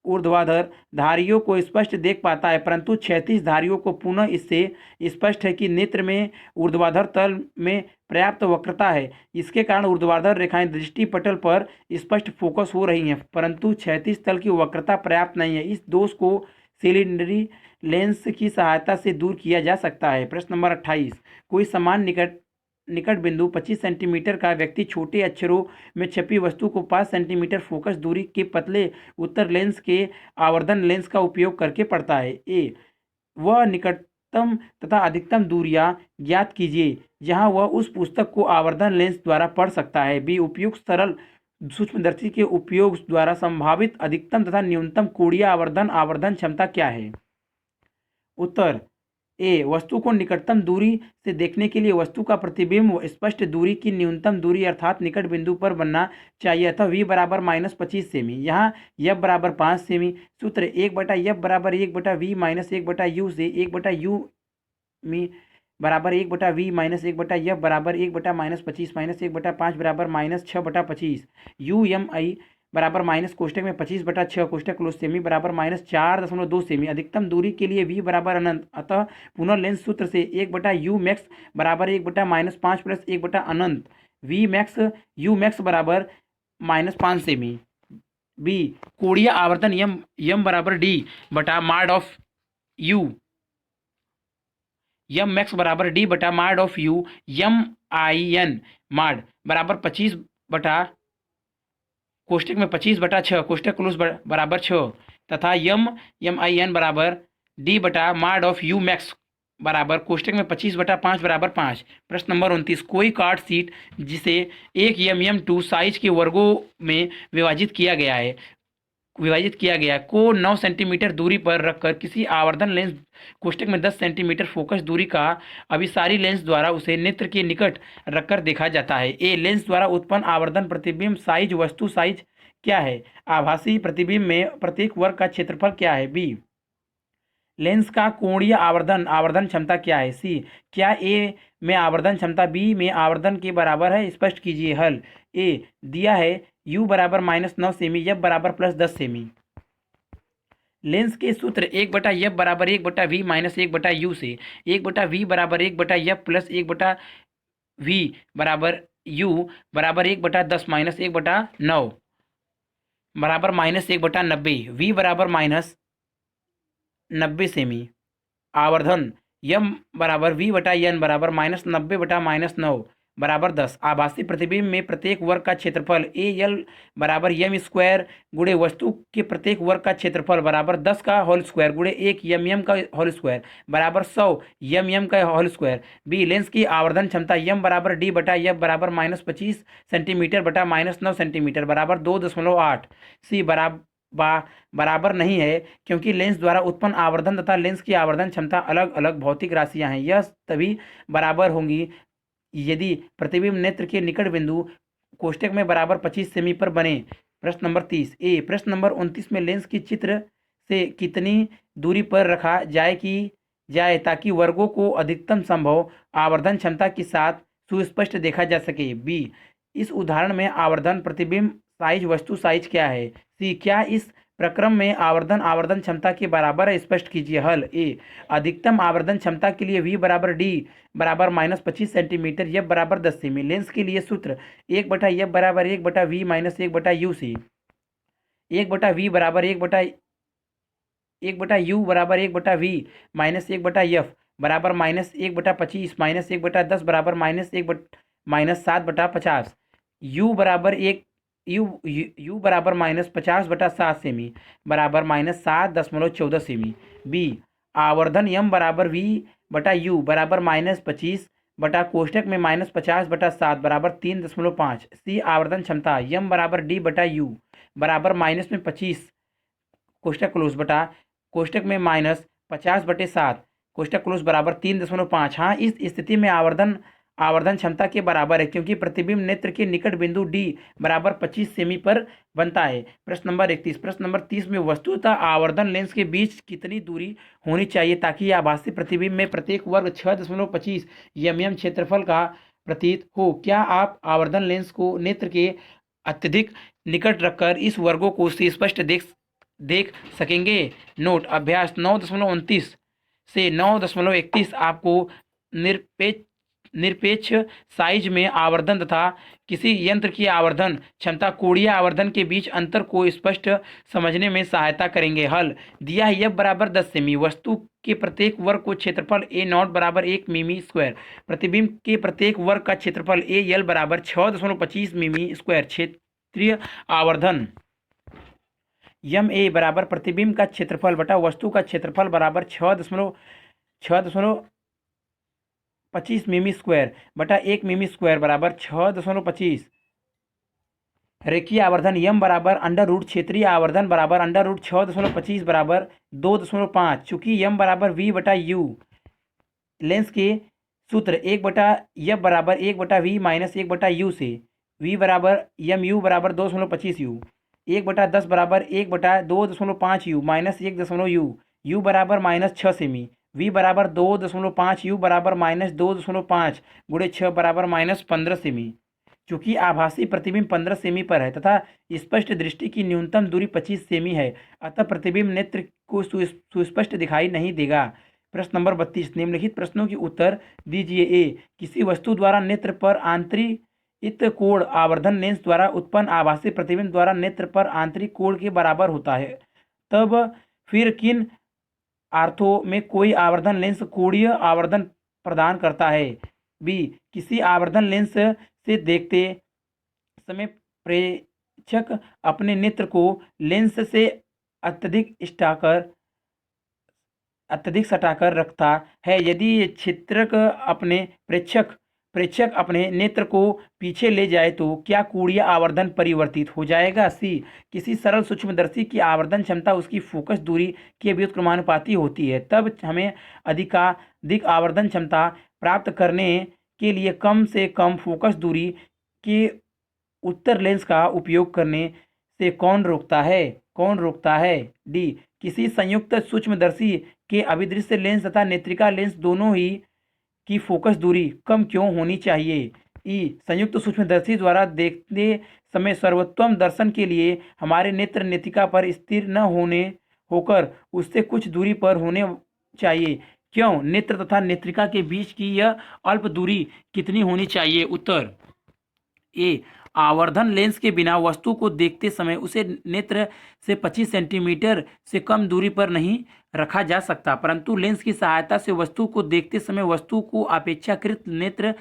ऊर्ध्वाधर धारियों को स्पष्ट देख पाता है, परंतु क्षैतिज धारियों को पुनः इससे स्पष्ट है कि नेत्र में ऊर्ध्वाधर तल में पर्याप्त वक्रता है। इसके कारण ऊर्ध्वाधर रेखाएं दृष्टि पटल पर स्पष्ट फोकस हो रही हैं, परंतु क्षैतिज तल की वक्रता पर्याप्त नहीं है। इस दोष को सिलिंडरी लेंस की सहायता से दूर किया जा सकता है। प्रश्न नंबर 28, कोई समान निकट बिंदु 25 सेंटीमीटर का व्यक्ति छोटे अक्षरों में छपी वस्तु को 5 सेंटीमीटर फोकस दूरी के पतले उत्तर लेंस के आवर्धन लेंस का उपयोग करके पढ़ता है। ए, वह निकटतम तथा अधिकतम दूरियां ज्ञात कीजिए जहां वह उस पुस्तक को आवर्धन लेंस द्वारा पढ़ सकता है। बी, उपयुक्त सरल सूक्ष्मदर्शी के उपयोग द्वारा संभावित अधिकतम तथा न्यूनतम कोणीय आवर्धन क्षमता क्या है। उत्तर ए, वस्तु को निकटतम दूरी से देखने के लिए वस्तु का प्रतिबिंब स्पष्ट दूरी की न्यूनतम दूरी अर्थात निकट बिंदु पर बनना चाहिए। अतः v बराबर -25 सेमी। यहाँ f बराबर 5 सेमी। सूत्र 1/f बराबर 1/v माइनस 1/u से 1/u में बराबर 1/v माइनस 1/f बराबर 1/-25 माइनस 1/5 बराबर -6/25। UMI बराबर माइनस कोष्टक में 25/6 कोष्टक क्लोज सेमी बराबर -4.2 सेमी। अधिकतम दूरी के लिए v बराबर अनंत, अतः पुनः लेंस सूत्र से 1/u मैक्स बराबर 1/-5 प्लस 1/अनंत। v मैक्स u मैक्स बराबर -5 सेमी। बी, कोणीय आवर्धन यम बराबर d बटा माड ऑफ u। यम मैक्स बराबर d बटा माड ऑफ u। MIN माड बराबर 25 बटा कोष्टक में 25/6 कोष्टक क्लोज बराबर 6 तथा MIN बराबर d बटा माड ऑफ u मैक्स बराबर कोष्टक में 25/5 बराबर 5। प्रश्न नंबर 29, कोई कार्ड शीट जिसे 1 mm2 साइज के वर्गों में विभाजित किया गया को 9 सेंटीमीटर दूरी पर रखकर किसी आवर्धन लेंस कोष्टक में 10 सेंटीमीटर फोकस दूरी का अभिसारी लेंस द्वारा उसे नेत्र के निकट रखकर देखा जाता है। ए, लेंस द्वारा उत्पन्न आवर्धन प्रतिबिंब साइज वस्तु साइज क्या है। आभासी प्रतिबिंब में प्रत्येक वर्ग का क्षेत्रफल क्या है। बी, लेंस का कोणीय आवर्धन आवर्धन क्षमता क्या है? सी, क्या ए में आवर्धन क्षमता बी में आवर्धन के बराबर है? स्पष्ट कीजिए हल। ए दिया है u बराबर -9 सेमी, एफ बराबर +10 सेमी। लेंस के सूत्र 1/f बराबर 1/v माइनस 1/u से 1/v बराबर 1/f प्लस 1/v बराबर u बराबर 1/10 माइनस 1/9 बराबर -1/90, v बराबर -90 सेमी। आवर्धन यम बराबर v बटा एन बराबर -90 बटा -9 बराबर 10। आभासी प्रतिबिंब में प्रत्येक वर्ग का क्षेत्रफल ए एल बराबर एम स्क्वायर गुणे वस्तु के प्रत्येक वर्ग का क्षेत्रफल बराबर 10 का होल स्क्वायर गुणे 1 एम का होल स्क्वायर बराबर 100 एम का होल स्क्वायर। बी, लेंस की आवर्धन क्षमता यम बराबर डी बटा एफ बराबर -25 सेंटीमीटर बटा -9 सेंटीमीटर बराबर 2.8। सी बराबर नहीं है, क्योंकि लेंस द्वारा उत्पन्न आवर्धन तथा लेंस की आवर्धन क्षमता अलग अलग भौतिक राशियां हैं। यह तभी बराबर होंगी यदि प्रतिबिंब नेत्र के निकट बिंदु कोष्टक में बराबर 25 सेमी पर बने। प्रश्न नंबर 30 ए, प्रश्न नंबर 29 में लेंस की चित्र से कितनी दूरी पर रखा जाए ताकि वर्गों को अधिकतम संभव आवर्धन क्षमता के साथ सुस्पष्ट देखा जा सके। बी, इस उदाहरण में आवर्धन प्रतिबिंब साइज वस्तु साइज क्या है? सी, क्या इस प्रक्रम में आवर्धन क्षमता के बराबर है? स्पष्ट कीजिए हल। ए, अधिकतम आवर्धन क्षमता के लिए v बराबर डी बराबर -25 सेंटीमीटर, एफ बराबर 10 सेमी। लेंस के लिए सूत्र 1/f बराबर 1/v माइनस 1/u से 1/v बराबर 1/u बराबर 1/v माइनस 1/f बराबर -1/25 माइनस 1/10 बराबर -7/50। u बराबर u बराबर -50/7 सेमी बराबर -7.14 सेमी। बी, आवर्धन यम बराबर v बटा u बराबर -25 बटा कोष्टक में -50/7 बराबर 3.5। सी, आवर्धन क्षमता यम बराबर d बटा u बराबर -25 कोष्टक क्लोज बटा कोष्टक में -50/7 कोष्टक क्लोज बराबर 3.5। हाँ, इस स्थिति में आवर्धन क्षमता के बराबर है, क्योंकि प्रतिबिंब नेत्र के निकट बिंदु डी बराबर 25 सेमी पर बनता है। प्रश्न नंबर 31, प्रश्न नंबर 30 में वस्तु तथा आवर्धन लेंस के बीच कितनी दूरी होनी चाहिए ताकि आभासी प्रतिबिंब में प्रत्येक वर्ग 6.25 एम क्षेत्रफल का प्रतीत हो? क्या आप आवर्धन लेंस को नेत्र के अत्यधिक निकट रखकर इस वर्गों को स्पष्ट देख सकेंगे? नोट, अभ्यास 9.29 से 9.31 आपको निरपेक्ष साइज में आवर्धन तथा किसी यंत्र की आवर्धन क्षमता कोणीय आवर्धन के बीच अंतर को स्पष्ट समझने में सहायता करेंगे। हल दिया है एफ बराबर 10 सेमी, वस्तु के प्रत्येक वर्ग को क्षेत्रफल ए नॉट बराबर 1 मिमी स्क्वायर, प्रतिबिंब के प्रत्येक वर्ग का क्षेत्रफल ए एल बराबर 6.25 मिमी स्क्वायर, क्षेत्रीय आवर्धन यम ए बराबर प्रतिबिंब का क्षेत्रफल बटा वस्तु का क्षेत्रफल बराबर 6.25 मिमी स्क्वायर बटा 1 मिमी स्क्वायर बराबर 6.25। रेखीय आवर्धन यम बराबर √ क्षेत्रीय आवर्धन बराबर √ 6.25 बराबर 2.5। चूंकि यम बराबर v बटा u, लेंस के सूत्र 1/f बराबर 1/v माइनस 1/u से v बराबर mu बराबर 2.25u, 1/10 बराबर 1/2.5u माइनस 1.u, u बराबर -6 सेमी, v बराबर 2.5 u बराबर -2.5 गुणे 6 बराबर -15 सेमी। चूंकि आभासी प्रतिबिंब 15 सेमी पर है तथा स्पष्ट दृष्टि की न्यूनतम दूरी 25 सेमी है, अतः प्रतिबिंब नेत्र को सुस्पष्ट दिखाई नहीं देगा। प्रश्न नंबर 32, निम्नलिखित प्रश्नों के उत्तर दीजिए। ए, किसी वस्तु द्वारा नेत्र पर आंतरिक कोण आवर्धन लेंस द्वारा उत्पन्न आभासी प्रतिबिंब द्वारा नेत्र पर आंतरिक कोण के बराबर होता है, तब फिर किन आर्थों में कोई आवर्धन लेंस कोणीय आवर्धन प्रदान करता है? बी, किसी आवर्धन लेंस से देखते समय प्रेक्षक अपने नेत्र को लेंस से अत्यधिक सटाकर रखता है। यदि प्रेक्षक अपने नेत्र को पीछे ले जाए तो क्या कोणीय आवर्धन परिवर्तित हो जाएगा? सी, किसी सरल सूक्ष्मदर्शी की आवर्धन क्षमता उसकी फोकस दूरी के व्युत्क्रमानुपाती होती है, तब हमें अधिकाधिक आवर्धन क्षमता प्राप्त करने के लिए कम से कम फोकस दूरी के उत्तर लेंस का उपयोग करने से कौन रोकता है? कौन रोकता है? डी, किसी संयुक्त सूक्ष्मदर्शी के अभिदृश्य लेंस तथा नेत्रिका लेंस दोनों ही की फोकस दूरी कम क्यों होनी चाहिए? ई, संयुक्त सूक्ष्मदर्शी द्वारा देखते समय सर्वोत्तम दर्शन के लिए हमारे नेत्र नेत्रिका पर स्थिर न होने होकर उससे कुछ दूरी पर होने चाहिए। क्यों? नेत्र तथा नेत्रिका के बीच की यह अल्प दूरी कितनी होनी चाहिए? उत्तर ए, आवर्धन लेंस के बिना वस्तु को देखते समय उसे नेत्र से 25 सेंटीमीटर से कम दूरी पर नहीं रखा जा सकता, परंतु लेंस की सहायता से वस्तु को देखते समय वस्तु को अपेक्षाकृत नेत्र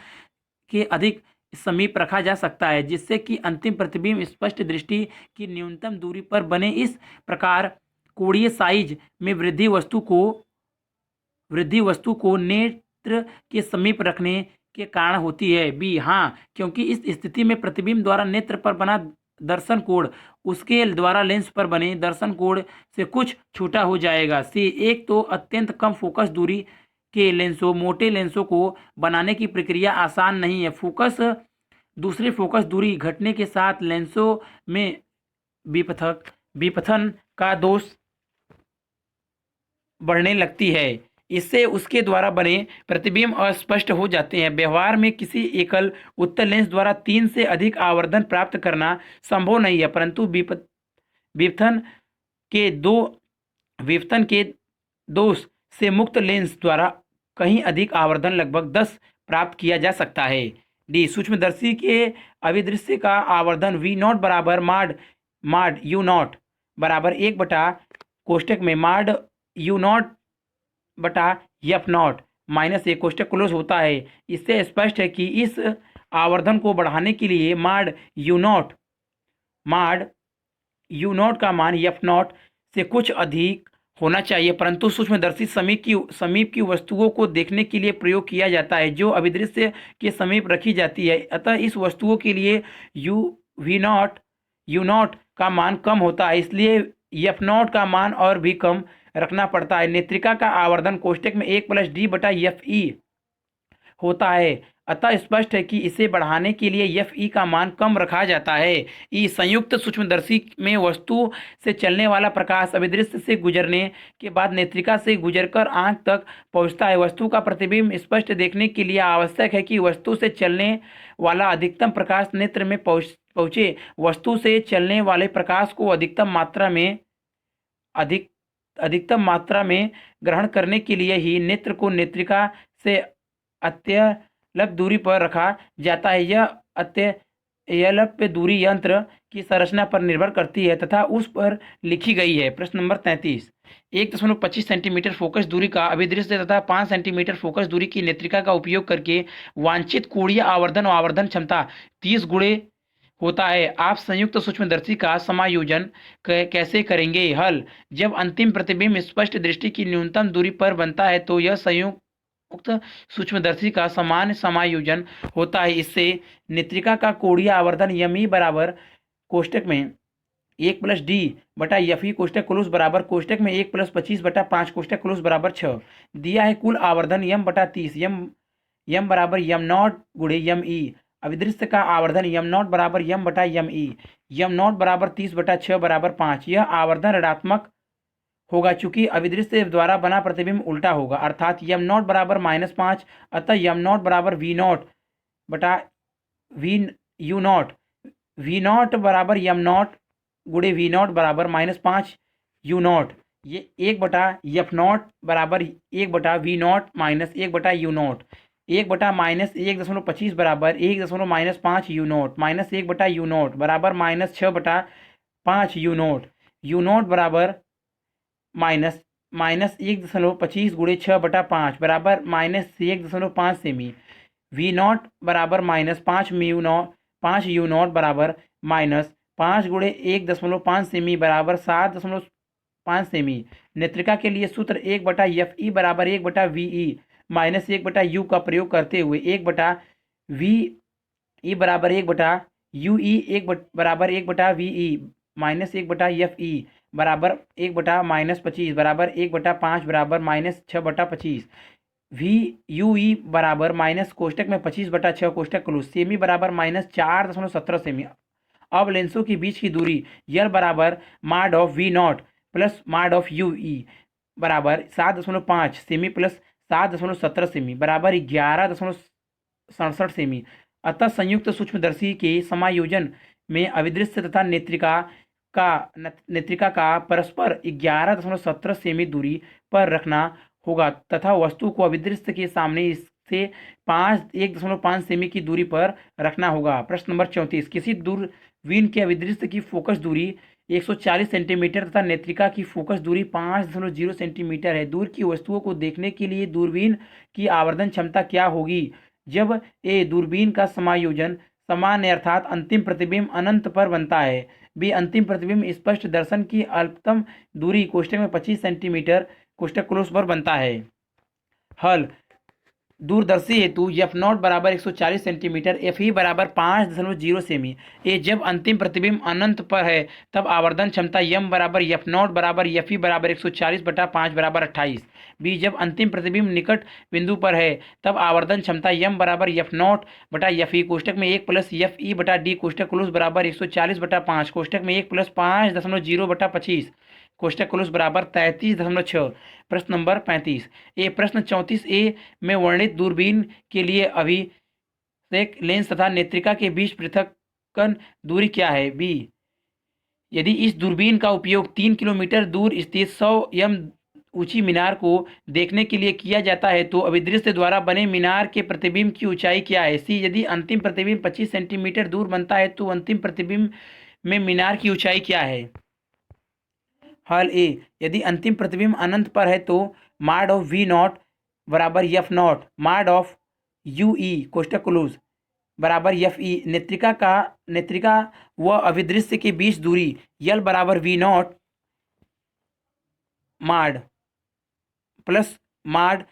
के अधिक समीप रखा जा सकता है, जिससे कि अंतिम प्रतिबिंब स्पष्ट दृष्टि की न्यूनतम दूरी पर बने। इस प्रकार कोणीय साइज में वृद्धि वस्तु को नेत्र के समीप रखने के कारण होती है। बी, हाँ, क्योंकि इस स्थिति में प्रतिबिंब द्वारा नेत्र पर बना दर्शन कोण उसके द्वारा लेंस पर बने दर्शन कोण से कुछ छोटा हो जाएगा। सी, एक तो अत्यंत कम फोकस दूरी के लेंसों मोटे लेंसों को बनाने की प्रक्रिया आसान नहीं है। दूसरी फोकस दूरी घटने के साथ लेंसों में विपथन का दोष बढ़ने लगती है। इससे उसके द्वारा बने प्रतिबिंब अस्पष्ट हो जाते हैं। व्यवहार में किसी एकल उत्तल लेंस द्वारा 3 से अधिक आवर्धन प्राप्त करना संभव नहीं है, परंतु विपथन के दोष से मुक्त लेंस द्वारा कहीं अधिक आवर्धन लगभग 10 प्राप्त किया जा सकता है। डी, सूक्ष्मदर्शी के अभिदृश्य का आवर्धन वी नॉट बराबर माड यू नॉट बराबर 1 बटा कोष्टक में माड यू नॉट बटा एफ नॉट माइनस ए कोष्टक क्लोज होता है। इससे स्पष्ट है कि इस आवर्धन को बढ़ाने के लिए माड यू नॉट का मान एफ नॉट से कुछ अधिक होना चाहिए, परंतु सूक्ष्मदर्शी समीप की वस्तुओं को देखने के लिए प्रयोग किया जाता है जो अभिदृश्य के समीप रखी जाती है। अतः इस वस्तुओं के लिए यू नॉट का मान कम होता है, इसलिए एफ नॉट का मान और भी कम रखना पड़ता है। नेत्रिका का आवर्धन कोष्टक में 1 + d बटा एफ ई होता है, अतः स्पष्ट है कि इसे बढ़ाने के लिए एफ ई का मान कम रखा जाता है। ई, संयुक्त सूक्ष्मदर्शी में वस्तु से चलने वाला प्रकाश अभिदृश्य से गुजरने के बाद नेत्रिका से गुजरकर आंख तक पहुंचता है। वस्तु का प्रतिबिंब स्पष्ट देखने के लिए आवश्यक है कि वस्तु से चलने वाला अधिकतम प्रकाश नेत्र में पहुंचे। वस्तु से चलने वाले प्रकाश को अधिकतम मात्रा में ग्रहण करने के लिए ही नेत्र को नेत्रिका से अत्यल्प दूरी पर रखा जाता है। यह अत्यल्प दूरी यंत्र की संरचना पर निर्भर करती है तथा उस पर लिखी गई है। प्रश्न नंबर 33, 1.25 सेंटीमीटर फोकस दूरी का अभिदृश्य तथा 5 सेंटीमीटर फोकस दूरी की नेत्रिका का उपयोग करके वांछित कोणीय आवर्धन और आवर्धन क्षमता 30 गुणे होता है। आप संयुक्त सूक्ष्मदर्शी का समायोजन कैसे करेंगे? हल, जब अंतिम प्रतिबिंब स्पष्ट दृष्टि की न्यूनतम दूरी पर बनता है तो यह संयुक्त सूक्ष्मदर्शी का समान समायोजन होता है। इससे नेत्रिका का कोणीय आवर्धन यमी बराबर कोष्टक में 1 + d बटा एफ ई कोष्टक क्लोज बराबर कोष्टक में 1 + 25 बटा 5 कोष्टक क्लोज बराबर 6 दिया है। कुल आवर्धन यम बटा 30 यम बराबर यम नॉट गुणे यम ई। अभिदृश्य का आवर्धन यम नॉट बराबर यम बटा यम ई। यम नॉट बराबर 30 बटा 6 बराबर 5। यह आवर्धन ऋणात्मक होगा चूंकि अभिदृश्य द्वारा बना प्रतिबिंब उल्टा होगा, अर्थात यम नॉट बराबर -5। अतः यम नॉट बराबर वी नॉट बटा यू नॉट। वी नॉट बराबर यम नॉट गुणे वी नॉट बराबर -5 यू नॉट। ये 1 बटा एफ नॉट बराबर 1 बटा वी नॉट माइनस 1 बटा यू नॉट। 1 बटा -1.25 बराबर 1.-5 यू नॉट माइनस 1 बटा यू नॉट बराबर -6 बटा 5 यू नॉट। यू नॉट बराबर -1.25 गुणे 6 बटा 5 बराबर -1.5 सेमी। वी नॉट बराबर -5 यू नॉट बराबर -5 गुणे 1.5 सेमी बराबर 7.5 सेमी। नेत्रिका के लिए सूत्र 1 बटा एफ ई बराबर 1 बटा वी ई माइनस 1 बटा यू का प्रयोग करते हुए 1 बटा वी ई बराबर 1 बटा यू ई बराबर 1 बटा वी ई माइनस 1 बटा एफ ई बराबर 1 बटा -25 बराबर 1 बटा 5 बराबर -6 बटा 25। वी यू ई बराबर माइनस कोष्टक में 25 बटा 6 कोष्टक क्लोज सेमी बराबर -4.17 सेमी। अब लेंसों के बीच की दूरी यल बराबर माड ऑफ वी नॉट प्लस माड ऑफ यू ई बराबर 7.5 सेमी प्लस 7.17 सेमी बराबर 11.67 सेमी। अतः संयुक्त सूक्ष्मदर्शी के समायोजन में अभिदृश्य तथा नेत्रिका का परस्पर 11.17 सेमी दूरी पर रखना होगा तथा वस्तु को अभिदृश्य के सामने इससे 1.5 सेमी की दूरी पर रखना होगा। प्रश्न नंबर 34, किसी दूरबीन के अभिदृश्य की फोकस दूरी 140 सेंटीमीटर तथा नेत्रिका की फोकस दूरी 5.0 सेंटीमीटर है। दूर की वस्तुओं को देखने के लिए दूरबीन की आवर्धन क्षमता क्या होगी जब ए दूरबीन का समायोजन समान अर्थात अंतिम प्रतिबिंब अनंत पर बनता है। बी अंतिम प्रतिबिंब स्पष्ट दर्शन की अल्पतम दूरी कोष्ठक में 25 सेंटीमीटर कोष्ठक क्लोज पर बनता है। हल दूरदर्शी हेतु एफ नॉट बराबर 140 सेंटीमीटर, एफ ई बराबर 5.0 सेमी। ए जब अंतिम प्रतिबिंब अनंत पर है तब आवर्धन क्षमता यम बराबर एफ नॉट बराबर एफ ई बराबर 140/5 बराबर 28। बी जब अंतिम प्रतिबिंब निकट बिंदु पर है तब आवर्धन क्षमता यम बराबर एफ नॉट बटा एफ ई कोष्ठक में 1 प्लस एफ ई बटा डी कोष्ठक क्लोज बराबर 140/5 कोष्ठक में 1 प्लस 5.0/25 कोष्ठक क्लोज बराबर 33.6। प्रश्न नंबर 35 ए प्रश्न 34 ए में वर्णित दूरबीन के लिए अभिषेक लेंस तथा नेत्रिका के बीच पृथक्कन दूरी क्या है। बी यदि इस दूरबीन का उपयोग 3 किलोमीटर दूर स्थित 100 एम ऊंची मीनार को देखने के लिए किया जाता है तो अभिदृश्य द्वारा बने मीनार के प्रतिबिंब की ऊंचाई क्या है। सी यदि अंतिम प्रतिबिंब 25 सेंटीमीटर दूर बनता है तो अंतिम प्रतिबिंब में मीनार की ऊंचाई क्या है। हल ए यदि अंतिम प्रतिबिंब अनंत पर है तो माड ऑफ वी नॉट बराबर एफ नॉट माड ऑफ यू ई कोष्ठक क्लोज बराबर एफ ई। नेत्रिका व अभिदृश्य के बीच दूरी यल बराबर वी नॉट माड प्लस माड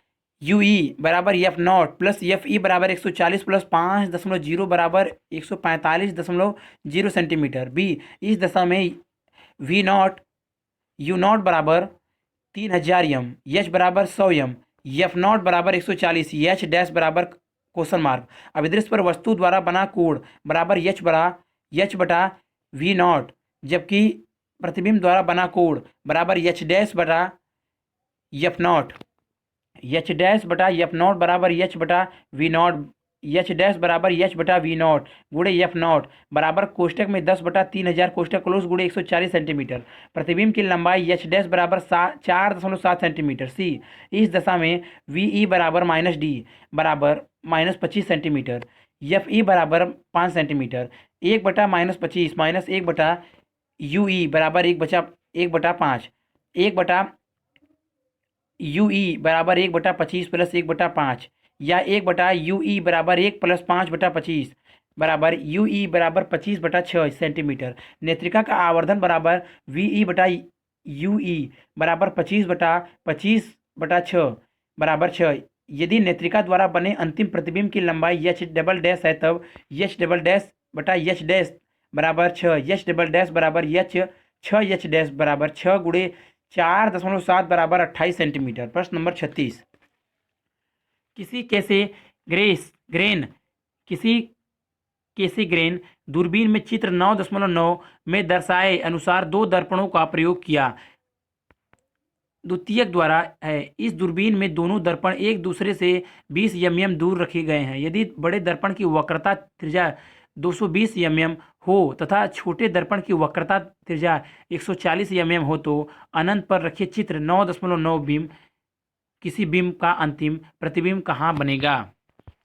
यू ई बराबर F not plus F E बराबर 140 प्लस 5.0 बराबर 145.0 सेंटीमीटर। बी इस दशा में वी नॉट यू नॉट बराबर 3000 एम, एच बराबर 100 एम, एफ नॉट बराबर 140, एच डैश बराबर क्वेश्चन मार्क। अभिदृश्य पर वस्तु द्वारा बना कोण बराबर एच बटा वी नॉट जबकि प्रतिबिंब द्वारा बना कोण बराबर एच डैश बटा एफ नॉट, एच डैश बटा एफ नॉट बराबर एच बटा वी नॉट, एच डैश बराबर एच बटा वी नॉट गुणे एफ नॉट बराबर कोष्ठक में 10/3000 कोष्ठक क्लोज गुणे 140 सेंटीमीटर। प्रतिबिंब की लंबाई एच डैश बराबर 4.7 सेंटीमीटर। सी इस दशा में वी ई बराबर माइनस डी बराबर -25 सेंटीमीटर, एफ ई बराबर 5 सेंटीमीटर। 1/-25 माइनस 1 यू ई बराबर 1/5, 1 यू ई बराबर 1/25 प्लस 1/5 या 1 यू ई बराबर 1 प्लस 5/25 बराबर यू ई बराबर 25/6 सेंटीमीटर। नेत्रिका का आवर्धन बराबर वी ई बटा यू ई बराबर 25/25/6 बराबर 6। यदि नेत्रिका द्वारा बने अंतिम प्रतिबिंब की लंबाई एच डबल डैश है तब एच डबल डैश बटा एच डैश बराबर 6, एच डबल डैश बराबर एच 6 एच डैश बराबर 6 गुणे 4.7 बराबर 28 सेंटीमीटर। प्रश्न नंबर 36 किसी कैसे ग्रेन दूरबीन में चित्र 9.9 में दर्शाए अनुसार दो दर्पणों का प्रयोग किया। द्वितीयक द्वारा है। इस दूरबीन में दोनों दर्पण एक दूसरे से 20 एमएम दूर रखे गए हैं। यदि बड़े दर्पण की वक्रता त्रिज्या 220 एमएम हो तथा छोटे दर्पण की वक्रता त्रिज्या 140 एमएम हो तो अनंत पर रखे चित्र 9.9 बिंब किसी बिंब का अंतिम प्रतिबिंब कहाँ बनेगा।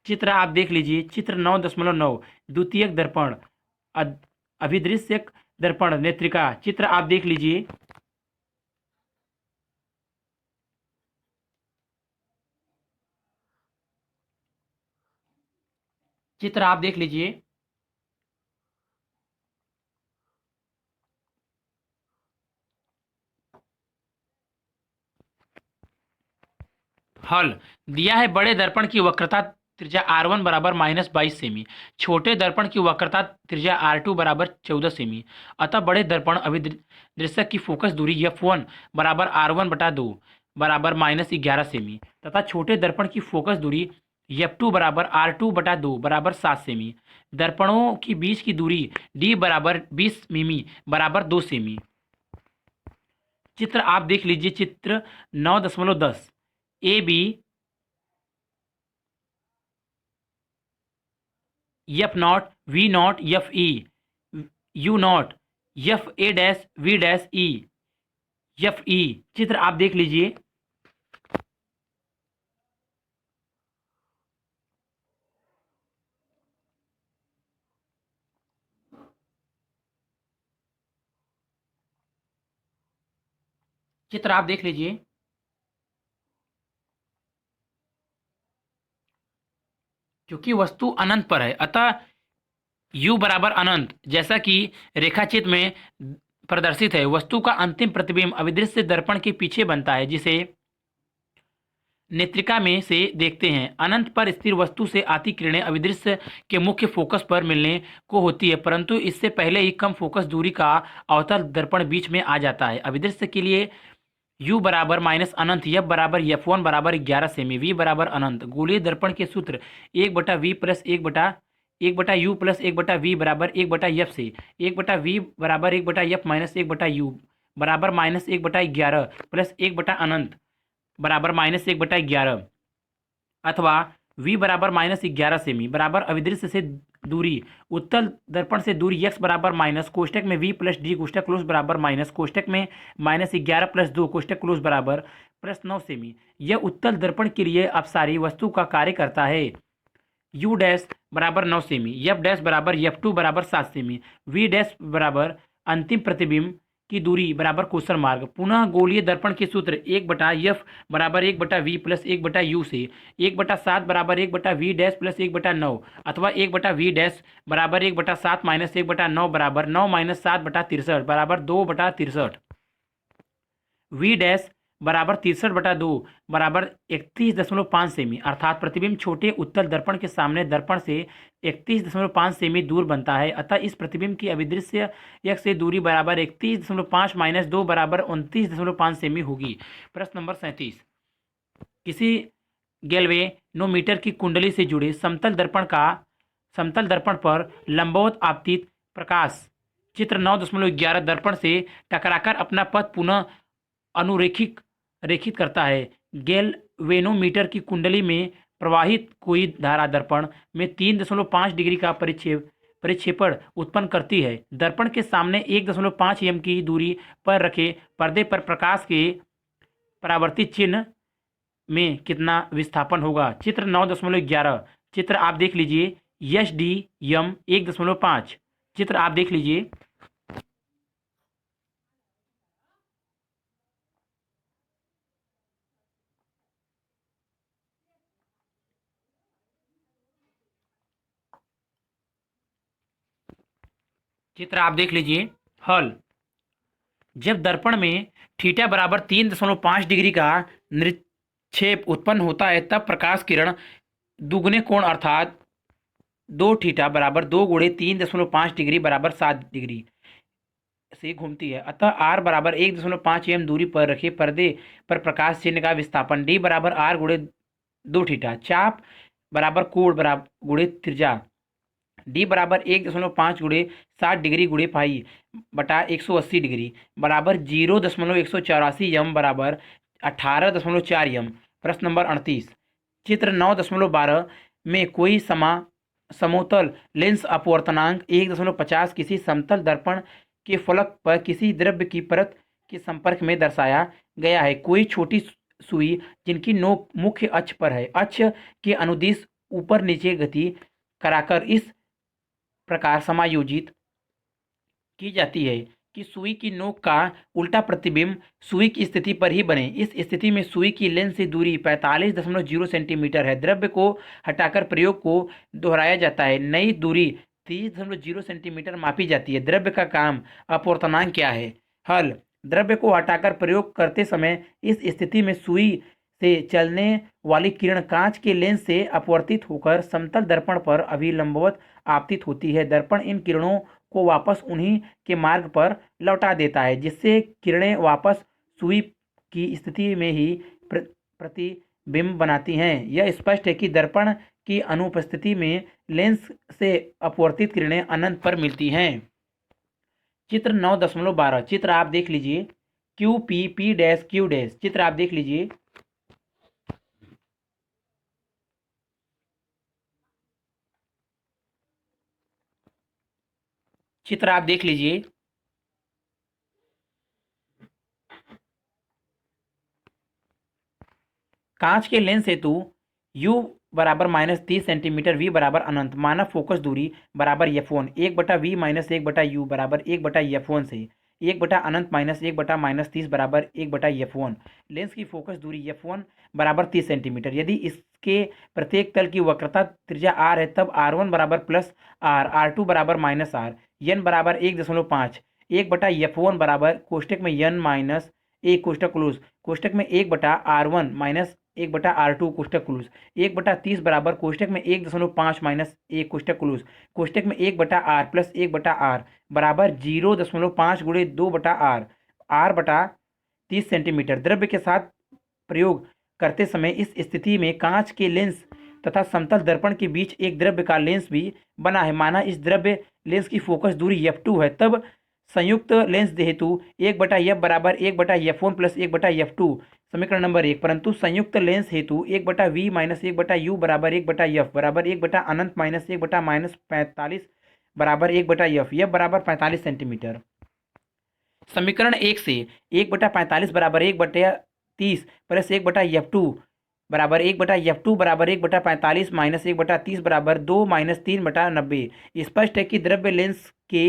चित्र आप देख लीजिए। चित्र 9.9 द्वितीयक दर्पण अभिदृश्यक दर्पण नेत्रिका। चित्र आप देख लीजिए। चित्र आप देख लीजिए। हल दिया है बड़े दर्पण की वक्रता त्रिज्या R1 बराबर -22 सेमी, छोटे दर्पण की वक्रता त्रिज्या R2 बराबर 14 सेमी। अतः बड़े दर्पण अभिदृश्यक की फोकस दूरी F1 बराबर R1/2 बराबर -11 सेमी तथा छोटे दर्पण की फोकस दूरी F2 बराबर R2/2 बराबर 7 सेमी। दर्पणों के बीच की दूरी D बराबर 20 मिमी बराबर 2 सेमी। चित्र आप देख लीजिए, चित्र 9.10। A B, F0, V0, FE, U0, FA-V-E, FE। चित्र आप देख लीजिए। चित्र आप देख लीजिए। क्योंकि वस्तु अनंत पर है, अतः u बराबर अनंत, जैसा कि रेखाचित्र में प्रदर्शित है। वस्तु का अंतिम प्रतिबिंब अभिदृश्य दर्पण के पीछे बनता है, जिसे नेत्रिका में से देखते हैं। अनंत पर स्थिर वस्तु से आती किरणें अभिदृश्य के मुख्य फोकस पर मिलने को होती है, परंतु इससे पहले ही कम फोकस दूरी का अवतल दर्पण बीच में आ जाता है। अभिदृश्य के लिए u बराबर माइनस अनंत, F बराबर F1 बराबर 11 सेमी, V बराबर अनंत। गोलीय दर्पण के सूत्र 1/V plus 1/U plus 1/V बराबर 1/F से 1/V बराबर 1/F माइनस 1/U बराबर माइनस 1/11 प्लस 1/अनंत बराबर माइनस 1/11, अथवा V बराबर -11 सेमी बराबर अभिदृश्य से दूरी उत्तल दर्पण से दूरी x बराबर माइनस कोष्टक में v प्लस डी कोष्टक क्लोज बराबर माइनस कोष्टक में -11 प्लस 2 कोष्टक क्लोज बराबर प्लस 9 सेमी। यह उत्तल दर्पण के लिए अपसारी वस्तु का कार्य करता है। u डैश बराबर 9 सेमी, f डैश बराबर f2 बराबर 7 सेमी, v डैश बराबर अंतिम प्रतिबिंब की दूरी बराबर कोसर मार्ग। पुनः गोलीय दर्पण के सूत्र 1/f बराबर 1/v प्लस 1/u से 1/7 बराबर 1/v डैश प्लस 1/9, अथवा 1/v डैश बराबर 1/7 माइनस 1/9 बराबर 9 माइनस 7/63 बराबर 2/63। v डैश बराबर 63/2 बराबर 31.5 सेमी, अर्थात प्रतिबिंब छोटे उत्तल दर्पण के सामने दर्पण से 31.5 सेमी दूर बनता है। अतः इस प्रतिबिंब की अभिदृश्य x से दूरी बराबर 31.5 माइनस 2 बराबर 29.5 सेमी होगी। प्रश्न नंबर 37। किसी गैल्वेनोमीटर की कुंडली से जुड़े समतल दर्पण पर लंबवत आपतित प्रकाश चित्र 9.11 दर्पण से टकराकर अपना पथ पुनः रेखित करता है। गैल्वेनोमीटर की कुंडली में प्रवाहित कोई धारा दर्पण में 3.5 डिग्री का परिक्षेपण उत्पन्न करती है। दर्पण के सामने 1.5 एम की दूरी पर रखे पर्दे पर प्रकाश के परावर्तित चिन्ह में कितना विस्थापन होगा। चित्र 9.11। चित्र आप देख लीजिए। SDM 1.5। चित्र आप देख लीजिए। चित्र आप देख लीजिए। हल, जब दर्पण में थीटा बराबर 3.5 डिग्री का निक्षेप उत्पन्न होता है, तब प्रकाश किरण दुगने कोण अर्थात 2 थीटा बराबर 2 गुणे 3.5 डिग्री बराबर 7 डिग्री से घूमती है। अतः r बराबर 1.5 एम दूरी पर रखे पर्दे पर प्रकाश चिन्ह का विस्थापन d बराबर r गुणे 2 थीटा, चाप बराबर कोण बराबर गुणे त्रिज्या d बराबर 1.5 गुणे 60 डिग्री गुणे पाई बटा 180 डिग्री बराबर 0.184 एम बराबर 18.4 एम। प्रश्न नंबर 38। चित्र 9.12 में कोई समतल लेंस अपवर्तनांक 1.50 किसी समतल दर्पण के फलक पर किसी द्रव्य की परत के संपर्क में दर्शाया गया है। कोई छोटी सुई जिनकी नोक मुख्य अक्ष पर है, अक्ष के अनुदिश ऊपर नीचे गति कराकर इस प्रकार समायोजित की जाती है कि सुई की नोक का उल्टा प्रतिबिंब सुई की स्थिति पर ही बने। इस स्थिति में सुई की लेंस से दूरी 45.0 सेंटीमीटर है। द्रव्य को हटाकर प्रयोग को दोहराया जाता है। नई दूरी 30.0 सेंटीमीटर मापी जाती है। द्रव्य का काम अपवर्तनांक क्या है। हल, द्रव्य को हटाकर प्रयोग करते समय इस स्थिति में सुई से चलने वाली किरण कांच के लेंस से अपवर्तित होकर समतल दर्पण पर अभिलंबवत आपतित होती है। दर्पण इन किरणों को वापस उन्हीं के मार्ग पर लौटा देता है, जिससे किरणें वापस सुई की स्थिति में ही बिंब बनाती हैं। यह स्पष्ट है कि दर्पण की अनुपस्थिति में लेंस से अपवर्तित किरणें अनंत पर मिलती हैं। चित्र 9.12 चित्र आप देख लीजिए। Q P P dash Q dash चित्र आप देख लीजिए। चित्र आप देख लीजिए। कांच के लेंस हेतु u बराबर -30 सेंटीमीटर, v बराबर अनंत। मानव फोकस दूरी बराबर f1 1/v माइनस 1/u बराबर 1/f1 से 1/अनंत माइनस 1/-30 बराबर 1/f1। लेंस की फोकस दूरी f1 बराबर 30 सेंटीमीटर। यदि इसके प्रत्येक तल की वक्रता त्रिज्या r है तब r1 बराबर प्लस r, r2 बराबर माइनस r, n बराबर 1.5 1/f1 बराबर कोष्टक में n माइनस 1 कोष्टक क्लोज कोष्टक में 1/r1 माइनस 1/r2 कोष्टक क्लोज 1/30 बराबर कोष्टक में 1.5 माइनस 1 कोष्टक क्लोज कोष्टक में 1/r प्लस 1/r बराबर 0.5 गुणे 2/r r/30 सेंटीमीटर। द्रव्य के साथ प्रयोग करते समय इस स्थिति में कांच के लेंस तथा समतल दर्पण के बीच एक द्रव्य का लेंस भी बना है। माना इस द्रव्य लेंस की फोकस दूरी f2 है तब संयुक्त लेंस हेतु 1/f बराबर 1/f1 प्लस 1/f2 समीकरण नंबर 1। परंतु संयुक्त लेंस हेतु 1/v माइनस 1/u बराबर 1/f बराबर 1/अनंत माइनस 1/-45 बराबर 1/f f बराबर 45 सेंटीमीटर। समीकरण 1 से 1/45 बराबर 1/30 प्लस 1/f2 बराबर 1/f2 बराबर 1/45 माइनस 1/30 बराबर 2 माइनस 3/90। स्पष्ट है कि द्रव्य लेंस के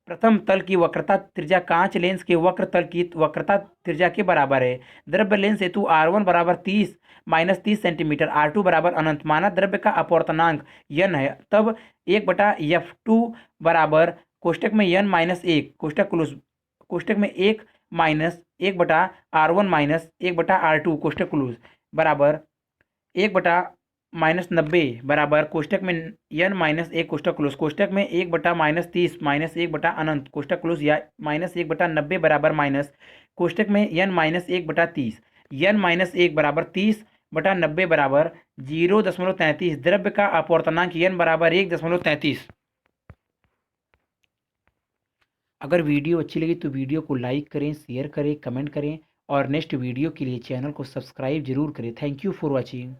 प्रथम तल की वक्रता त्रिज्या कांच लेंस के वक्र तल की वक्रता त्रिज्या के बराबर है। द्रव्य लेंस हेतु r1 बराबर 30 सेंटीमीटर, r2 बराबर अनंत। माना द्रव्य का अपवर्तनांक n है तब 1/f2 बराबर कोष्टक में n माइनस 1 कोष्टक क्लोज कोष्टक में 1 minus 1/r1 minus 1/r2 कोष्टक close बराबर 1/-90 बराबर कोष्टक में n माइनस 1 कोष्टक क्लोज कोष्टक में 1/-30 माइनस 1/अनंत कोष्टक क्लोज या माइनस 1/90 बराबर माइनस कोष्टक में n माइनस 1/30 n माइनस 1 बराबर 30/90 बराबर 0.33। द्रव्य का अपवर्तनांक n बराबर 1.33। अगर वीडियो अच्छी लगी तो वीडियो को लाइक करें, शेयर करें, कमेंट करें और नेक्स्ट वीडियो के लिए चैनल को सब्सक्राइब जरूर करें। Thank you for watching.